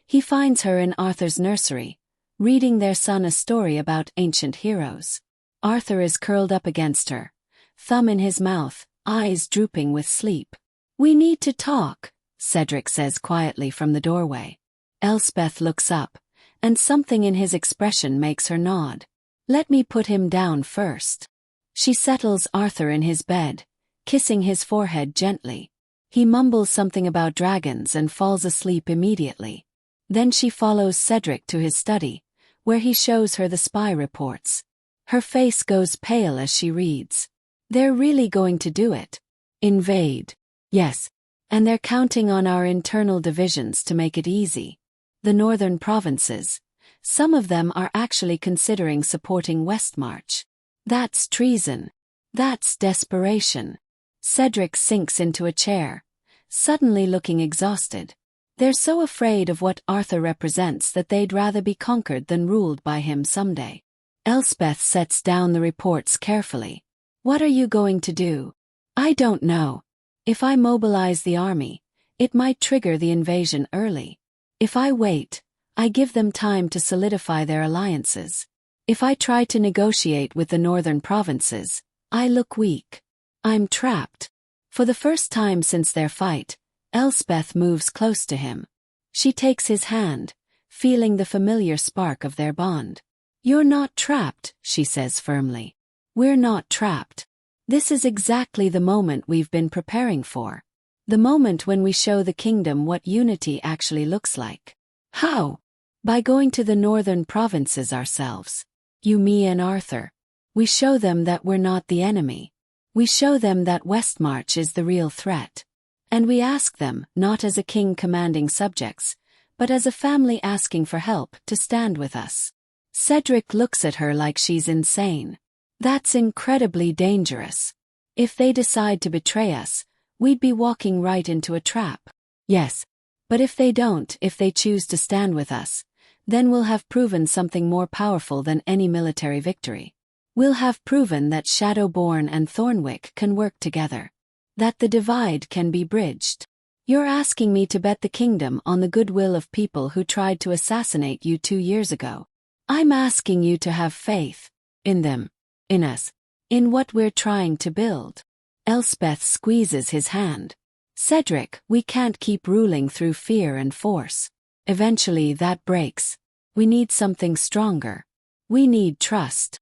He finds her in Arthur's nursery, reading their son a story about ancient heroes. Arthur is curled up against her, thumb in his mouth, eyes drooping with sleep. "We need to talk," Cedric says quietly from the doorway. Elspeth looks up, and something in his expression makes her nod. "Let me put him down first." She settles Arthur in his bed, kissing his forehead gently. He mumbles something about dragons and falls asleep immediately. Then she follows Cedric to his study, where he shows her the spy reports. Her face goes pale as she reads. They're really going to do it. Invade. Yes. And they're counting on our internal divisions to make it easy. The northern provinces, some of them are actually considering supporting Westmarch. That's treason. That's desperation. Cedric sinks into a chair, suddenly looking exhausted. They're so afraid of what Arthur represents that they'd rather be conquered than ruled by him someday. Elspeth sets down the reports carefully. What are you going to do? I don't know. If I mobilize the army, it might trigger the invasion early. If I wait, I give them time to solidify their alliances. If I try to negotiate with the northern provinces, I look weak. I'm trapped. For the first time since their fight, Elspeth moves close to him. She takes his hand, feeling the familiar spark of their bond. You're not trapped, she says firmly. We're not trapped. This is exactly the moment we've been preparing for. The moment when we show the kingdom what unity actually looks like. How? By going to the northern provinces ourselves. You, me, and Arthur. We show them that we're not the enemy. We show them that Westmarch is the real threat. And we ask them, not as a king commanding subjects, but as a family asking for help to stand with us. Cedric looks at her like she's insane. That's incredibly dangerous. If they decide to betray us, we'd be walking right into a trap. Yes. But if they don't, if they choose to stand with us, then we'll have proven something more powerful than any military victory. We'll have proven that Shadowborn and Thornwick can work together. That the divide can be bridged. You're asking me to bet the kingdom on the goodwill of people who tried to assassinate you 2 years ago. I'm asking you to have faith. In them. In us. In what we're trying to build. Elspeth squeezes his hand. Cedric, we can't keep ruling through fear and force. Eventually that breaks. We need something stronger. We need trust.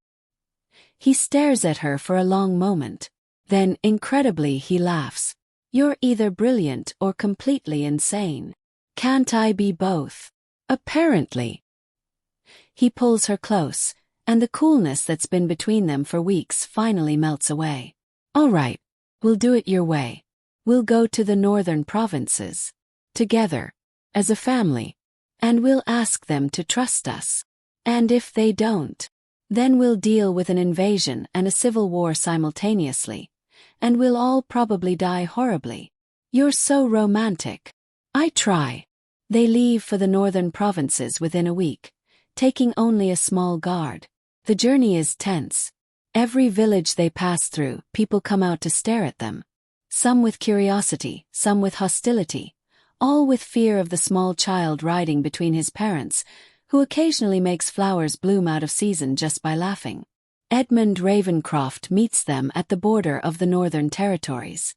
He stares at her for a long moment. Then, incredibly, he laughs. You're either brilliant or completely insane. Can't I be both? Apparently. He pulls her close, and the coolness that's been between them for weeks finally melts away. All right. We'll do it your way. We'll go to the northern provinces. Together. As a family. And we'll ask them to trust us. And if they don't, then we'll deal with an invasion and a civil war simultaneously. And we'll all probably die horribly. You're so romantic. I try. They leave for the northern provinces within a week, taking only a small guard. The journey is tense. Every village they pass through, people come out to stare at them. Some with curiosity, some with hostility, all with fear of the small child riding between his parents, who occasionally makes flowers bloom out of season just by laughing. Edmund Ravencroft meets them at the border of the northern territories.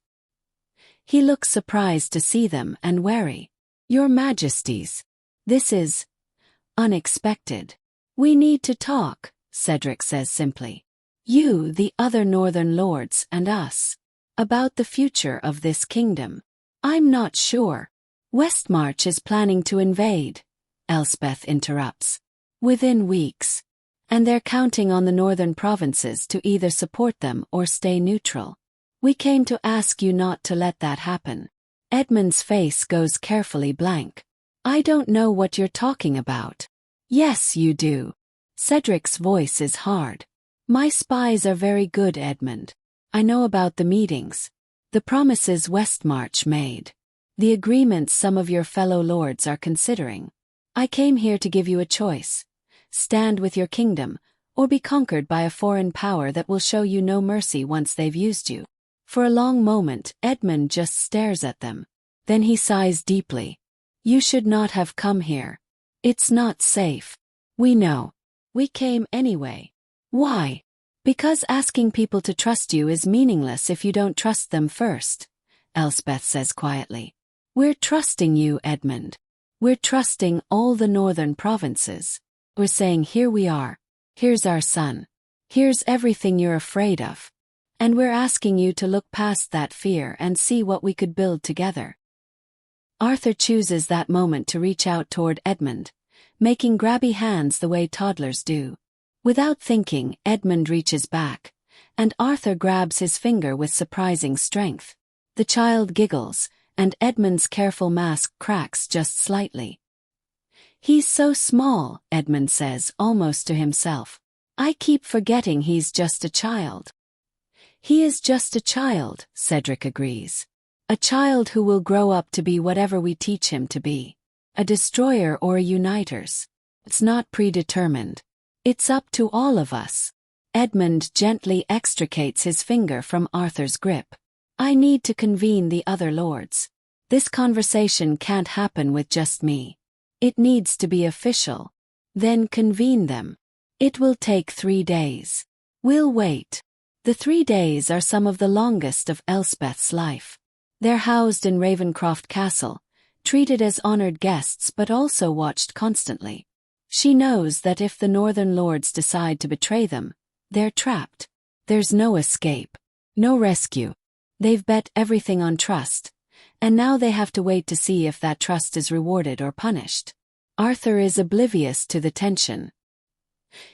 He looks surprised to see them and wary. Your Majesties, this is unexpected. We need to talk, Cedric says simply. You, the other northern lords, and us. About the future of this kingdom. I'm not sure. Westmarch is planning to invade, Elspeth interrupts. Within weeks. And they're counting on the northern provinces to either support them or stay neutral. We came to ask you not to let that happen. Edmund's face goes carefully blank. I don't know what you're talking about. Yes, you do. Cedric's voice is hard. My spies are very good, Edmund. I know about the meetings. The promises Westmarch made. The agreements some of your fellow lords are considering. I came here to give you a choice. Stand with your kingdom, or be conquered by a foreign power that will show you no mercy once they've used you. For a long moment, Edmund just stares at them. Then he sighs deeply. You should not have come here. It's not safe. We know. We came anyway. Why? Because asking people to trust you is meaningless if you don't trust them first, Elspeth says quietly. We're trusting you, Edmund. We're trusting all the northern provinces. We're saying here we are. Here's our son. Here's everything you're afraid of. And we're asking you to look past that fear and see what we could build together. Arthur chooses that moment to reach out toward Edmund, making grabby hands the way toddlers do. Without thinking, Edmund reaches back, and Arthur grabs his finger with surprising strength. The child giggles, and Edmund's careful mask cracks just slightly. He's so small, Edmund says, almost to himself. I keep forgetting he's just a child. He is just a child, Cedric agrees. A child who will grow up to be whatever we teach him to be. A destroyer or a uniters. It's not predetermined. It's up to all of us. Edmund gently extricates his finger from Arthur's grip. I need to convene the other lords. This conversation can't happen with just me. It needs to be official. Then convene them. It will take 3 days. We'll wait. The 3 days are some of the longest of Elspeth's life. They're housed in Ravencroft Castle, treated as honored guests but also watched constantly. She knows that if the northern lords decide to betray them, they're trapped. There's no escape. No rescue. They've bet everything on trust, and now they have to wait to see if that trust is rewarded or punished. Arthur is oblivious to the tension.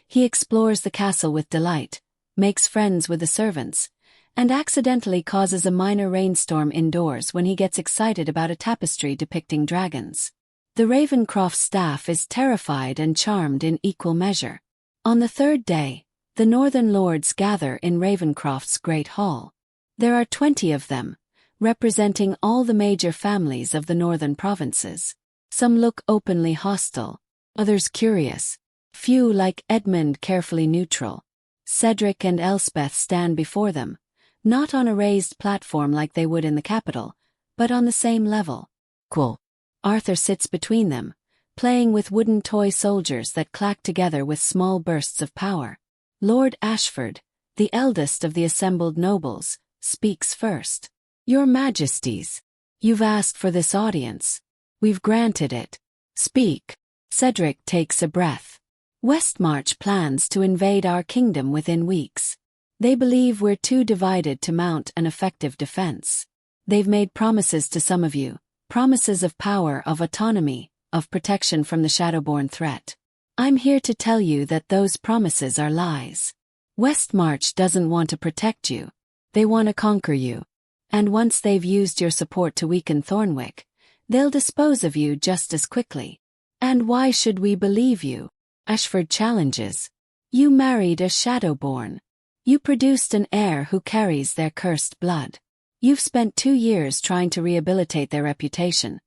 He explores the castle with delight, makes friends with the servants, and accidentally causes a minor rainstorm indoors when he gets excited about a tapestry depicting dragons. The Ravencroft staff is terrified and charmed in equal measure. On the third day, the Northern Lords gather in Ravencroft's Great Hall. There are 20 of them, representing all the major families of the northern provinces. Some look openly hostile, others curious. Few, like Edmund, carefully neutral. Cedric and Elspeth stand before them, not on a raised platform like they would in the capital, but on the same level. Cool. Arthur sits between them, playing with wooden toy soldiers that clack together with small bursts of power. Lord Ashford, the eldest of the assembled nobles, speaks first. Your Majesties, you've asked for this audience. We've granted it. Speak. Cedric takes a breath. Westmarch plans to invade our kingdom within weeks. They believe we're too divided to mount an effective defense. They've made promises to some of you, promises of power, of autonomy, of protection from the Shadowborn threat. I'm here to tell you that those promises are lies. Westmarch doesn't want to protect you. They want to conquer you. And once they've used your support to weaken Thornwick, they'll dispose of you just as quickly. And why should we believe you? Ashford challenges. You married a Shadowborn. You produced an heir who carries their cursed blood. You've spent 2 years trying to rehabilitate their reputation,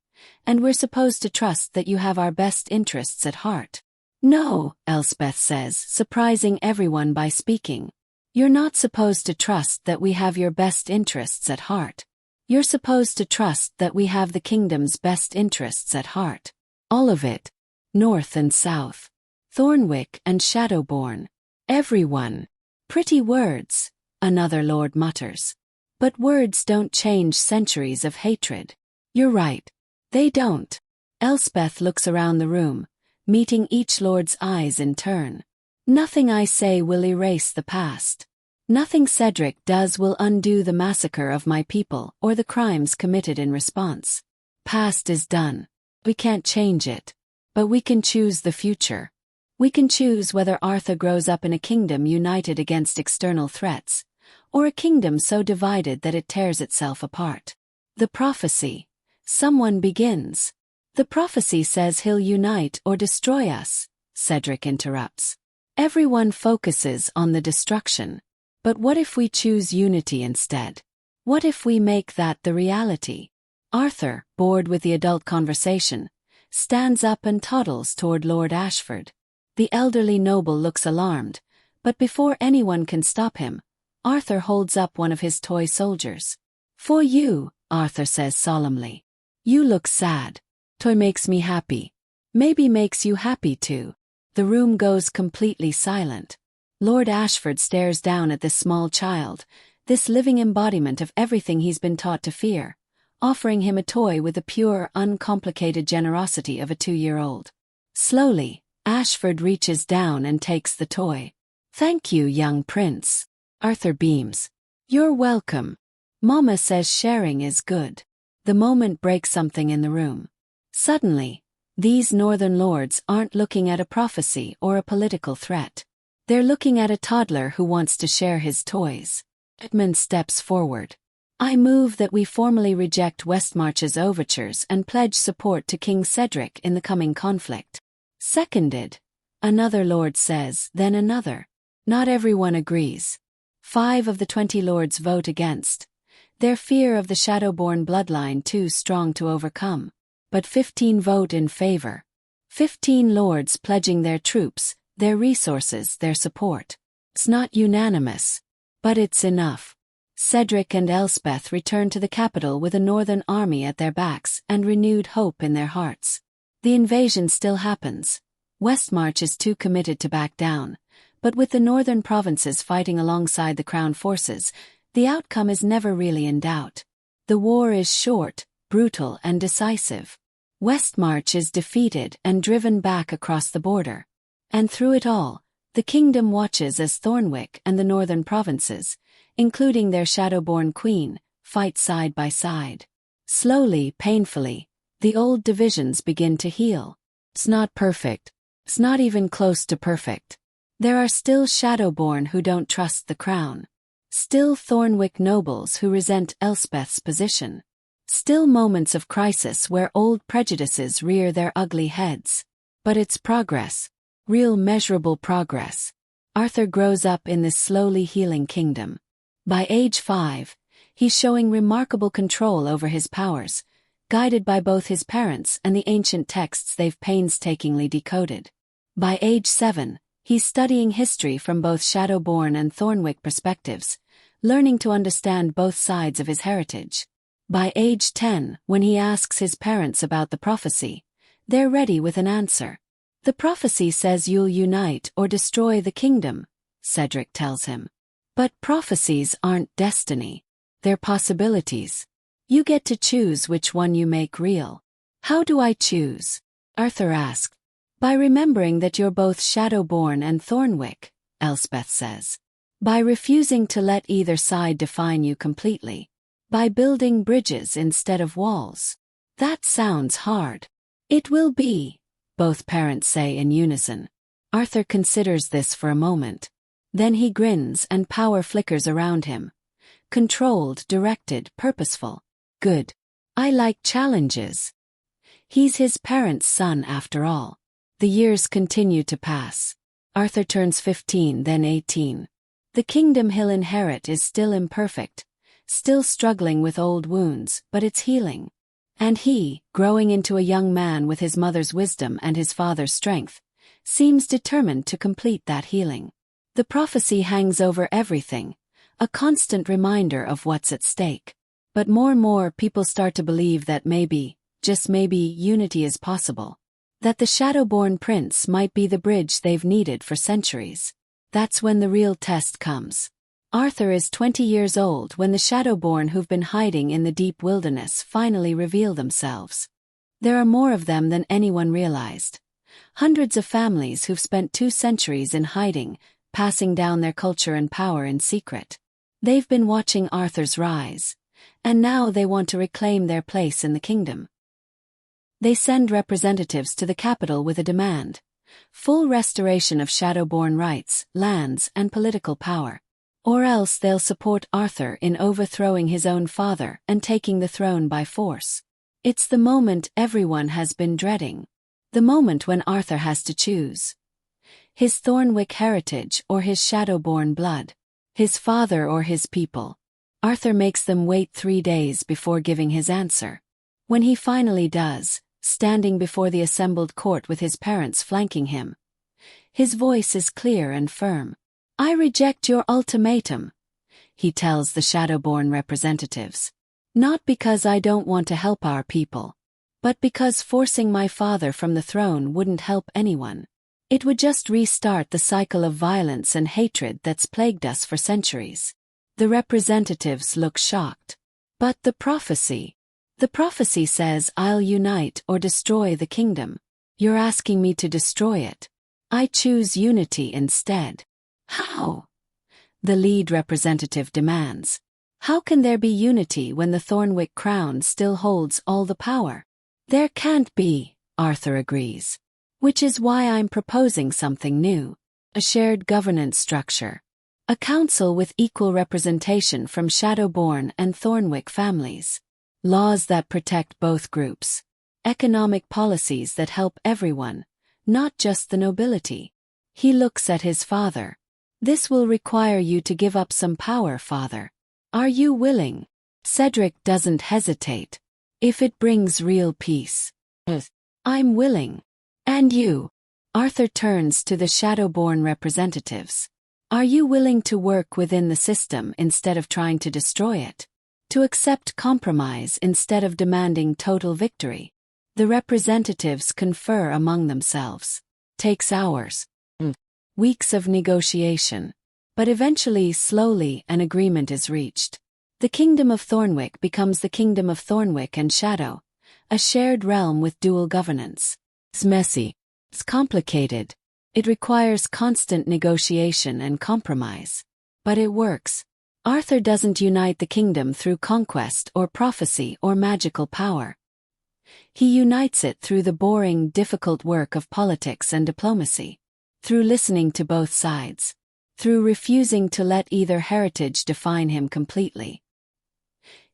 and we're supposed to trust that you have our best interests at heart. No, Elspeth says, surprising everyone by speaking. You're not supposed to trust that we have your best interests at heart. You're supposed to trust that we have the kingdom's best interests at heart. All of it. North and south. Thornwick and Shadowborn. Everyone. Pretty words, another lord mutters. But words don't change centuries of hatred. You're right. They don't. Elspeth looks around the room, meeting each lord's eyes in turn. Nothing I say will erase the past. Nothing Cedric does will undo the massacre of my people or the crimes committed in response. Past is done. We can't change it. But we can choose the future. We can choose whether Arthur grows up in a kingdom united against external threats, or a kingdom so divided that it tears itself apart. The prophecy. Someone begins. The prophecy says he'll unite or destroy us, Cedric interrupts. Everyone focuses on the destruction. But what if we choose unity instead? What if we make that the reality? Arthur, bored with the adult conversation, stands up and toddles toward Lord Ashford. The elderly noble looks alarmed, but before anyone can stop him, Arthur holds up one of his toy soldiers. For you, Arthur says solemnly. You look sad. Toy makes me happy. Maybe makes you happy too. The room goes completely silent. Lord Ashford stares down at this small child, this living embodiment of everything he's been taught to fear, offering him a toy with the pure, uncomplicated generosity of a 2-year-old. Slowly, Ashford reaches down and takes the toy. Thank you, young prince. Arthur beams. You're welcome. Mama says sharing is good. The moment breaks something in the room. Suddenly, these northern lords aren't looking at a prophecy or a political threat. They're looking at a toddler who wants to share his toys. Edmund steps forward. I move that we formally reject Westmarch's overtures and pledge support to King Cedric in the coming conflict. Seconded. Another lord says, then another. Not everyone agrees. 5 of the 20 lords vote against. Their fear of the Shadowborn bloodline too strong to overcome. But 15 vote in favor. 15 lords pledging their troops, their resources, their support. It's not unanimous. But it's enough. Cedric and Elspeth return to the capital with a northern army at their backs and renewed hope in their hearts. The invasion still happens. Westmarch is too committed to back down, but with the northern provinces fighting alongside the crown forces, the outcome is never really in doubt. The war is short, brutal and decisive. Westmarch is defeated and driven back across the border. And through it all, the kingdom watches as Thornwick and the northern provinces, including their Shadowborn queen, fight side by side. Slowly, painfully, the old divisions begin to heal. It's not perfect. It's not even close to perfect. There are still Shadowborn who don't trust the crown. Still Thornwick nobles who resent Elspeth's position. Still moments of crisis where old prejudices rear their ugly heads. But it's progress. Real measurable progress. Arthur grows up in this slowly healing kingdom. By age 5, he's showing remarkable control over his powers, guided by both his parents and the ancient texts they've painstakingly decoded. By age 7, he's studying history from both Shadowborn and Thornwick perspectives, learning to understand both sides of his heritage. By age 10, when he asks his parents about the prophecy, they're ready with an answer. The prophecy says you'll unite or destroy the kingdom, Cedric tells him. But prophecies aren't destiny. They're possibilities. You get to choose which one you make real. How do I choose? Arthur asked. By remembering that you're both Shadowborn and Thornwick, Elspeth says. By refusing to let either side define you completely. By building bridges instead of walls. That sounds hard. It will be, both parents say in unison. Arthur considers this for a moment. Then he grins and power flickers around him. Controlled, directed, purposeful. Good. I like challenges. He's his parents' son after all. The years continue to pass. Arthur turns 15, then 18. The kingdom he'll inherit is still imperfect, still struggling with old wounds, but it's healing. And he, growing into a young man with his mother's wisdom and his father's strength, seems determined to complete that healing. The prophecy hangs over everything, a constant reminder of what's at stake. But more and more people start to believe that maybe, just maybe, unity is possible. That the Shadowborn prince might be the bridge they've needed for centuries. That's when the real test comes. Arthur is 20 years old when the Shadowborn who've been hiding in the deep wilderness finally reveal themselves. There are more of them than anyone realized. Hundreds of families who've spent 2 centuries in hiding, passing down their culture and power in secret. They've been watching Arthur's rise, and now they want to reclaim their place in the kingdom. They send representatives to the capital with a demand: full restoration of Shadowborn rights, lands, and political power. Or else they'll support Arthur in overthrowing his own father and taking the throne by force. It's the moment everyone has been dreading. The moment when Arthur has to choose. His Thornwick heritage or his Shadowborn blood. His father or his people. Arthur makes them wait 3 days before giving his answer. When he finally does, standing before the assembled court with his parents flanking him, his voice is clear and firm. I reject your ultimatum, he tells the Shadowborn representatives. Not because I don't want to help our people, but because forcing my father from the throne wouldn't help anyone. It would just restart the cycle of violence and hatred that's plagued us for centuries. The representatives look shocked. But the prophecy? The prophecy says I'll unite or destroy the kingdom. You're asking me to destroy it. I choose unity instead. How? The lead representative demands. How can there be unity when the Thornwick crown still holds all the power? There can't be, Arthur agrees. Which is why I'm proposing something new. A shared governance structure. A council with equal representation from Shadowborn and Thornwick families. Laws that protect both groups. Economic policies that help everyone, not just the nobility. He looks at his father. This will require you to give up some power, father. Are you willing? Cedric doesn't hesitate. If it brings real peace. I'm willing. And you? Arthur turns to the Shadowborn representatives. Are you willing to work within the system instead of trying to destroy it? To accept compromise instead of demanding total victory? The representatives confer among themselves. Takes hours. Weeks of negotiation. But eventually, slowly, an agreement is reached. The Kingdom of Thornwick becomes the Kingdom of Thornwick and Shadow, a shared realm with dual governance. It's messy. It's complicated. It requires constant negotiation and compromise. But it works. Arthur doesn't unite the kingdom through conquest or prophecy or magical power. He unites it through the boring, difficult work of politics and diplomacy. Through listening to both sides. Through refusing to let either heritage define him completely.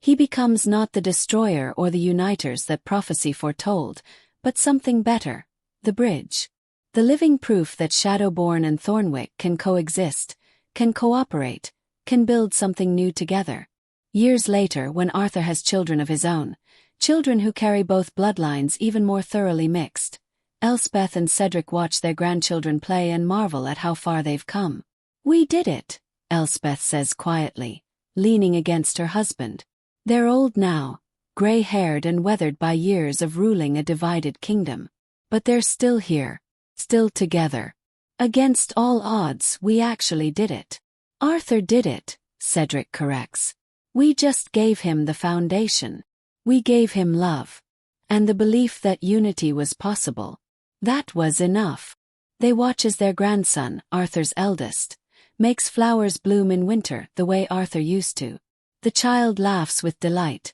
He becomes not the destroyer or the uniters that prophecy foretold, but something better, the bridge. The living proof that Shadowborn and Thornwick can coexist, can cooperate, can build something new together. Years later, when Arthur has children of his own, children who carry both bloodlines even more thoroughly mixed, Elspeth and Cedric watch their grandchildren play and marvel at how far they've come. "We did it," Elspeth says quietly, leaning against her husband. They're old now, gray-haired and weathered by years of ruling a divided kingdom. But they're still here, still together. Against all odds, we actually did it. Arthur did it, Cedric corrects. We just gave him the foundation. We gave him love. And the belief that unity was possible. That was enough. They watch as their grandson, Arthur's eldest, makes flowers bloom in winter the way Arthur used to. The child laughs with delight,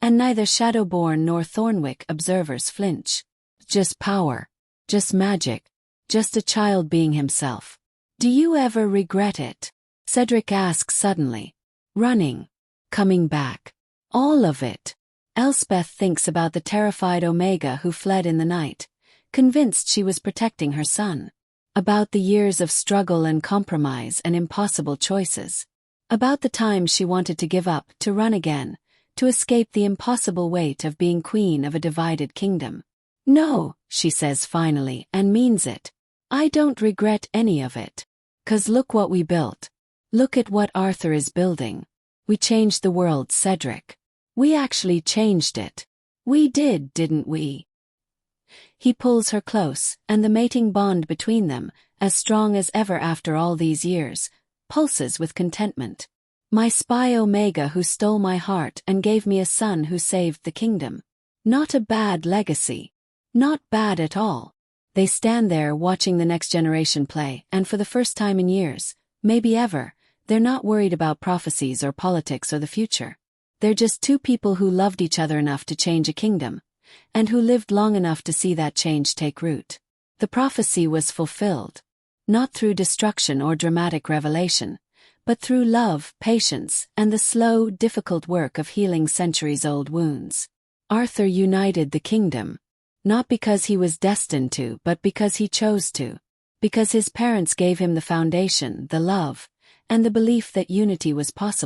and neither Shadowborn nor Thornwick observers flinch. Just power. Just magic. Just a child being himself. "Do you ever regret it?" Cedric asks suddenly. "Running. Coming back. All of it." Elspeth thinks about the terrified Omega who fled in the night, convinced she was protecting her son. About the years of struggle and compromise and impossible choices. About the time she wanted to give up, to run again, to escape the impossible weight of being queen of a divided kingdom. "No," she says finally, and means it. "I don't regret any of it. 'Cause look what we built. Look at what Arthur is building. We changed the world, Cedric. We actually changed it. We did, didn't we?" He pulls her close, and the mating bond between them, as strong as ever after all these years, pulses with contentment. "My spy Omega who stole my heart and gave me a son who saved the kingdom. Not a bad legacy. Not bad at all." They stand there watching the next generation play, and for the first time in years, maybe ever, they're not worried about prophecies or politics or the future. They're just two people who loved each other enough to change a kingdom, and who lived long enough to see that change take root. The prophecy was fulfilled. Not through destruction or dramatic revelation, but through love, patience, and the slow, difficult work of healing centuries-old wounds. Arthur united the kingdom. Not because he was destined to, but because he chose to. Because his parents gave him the foundation, the love, and the belief that unity was possible.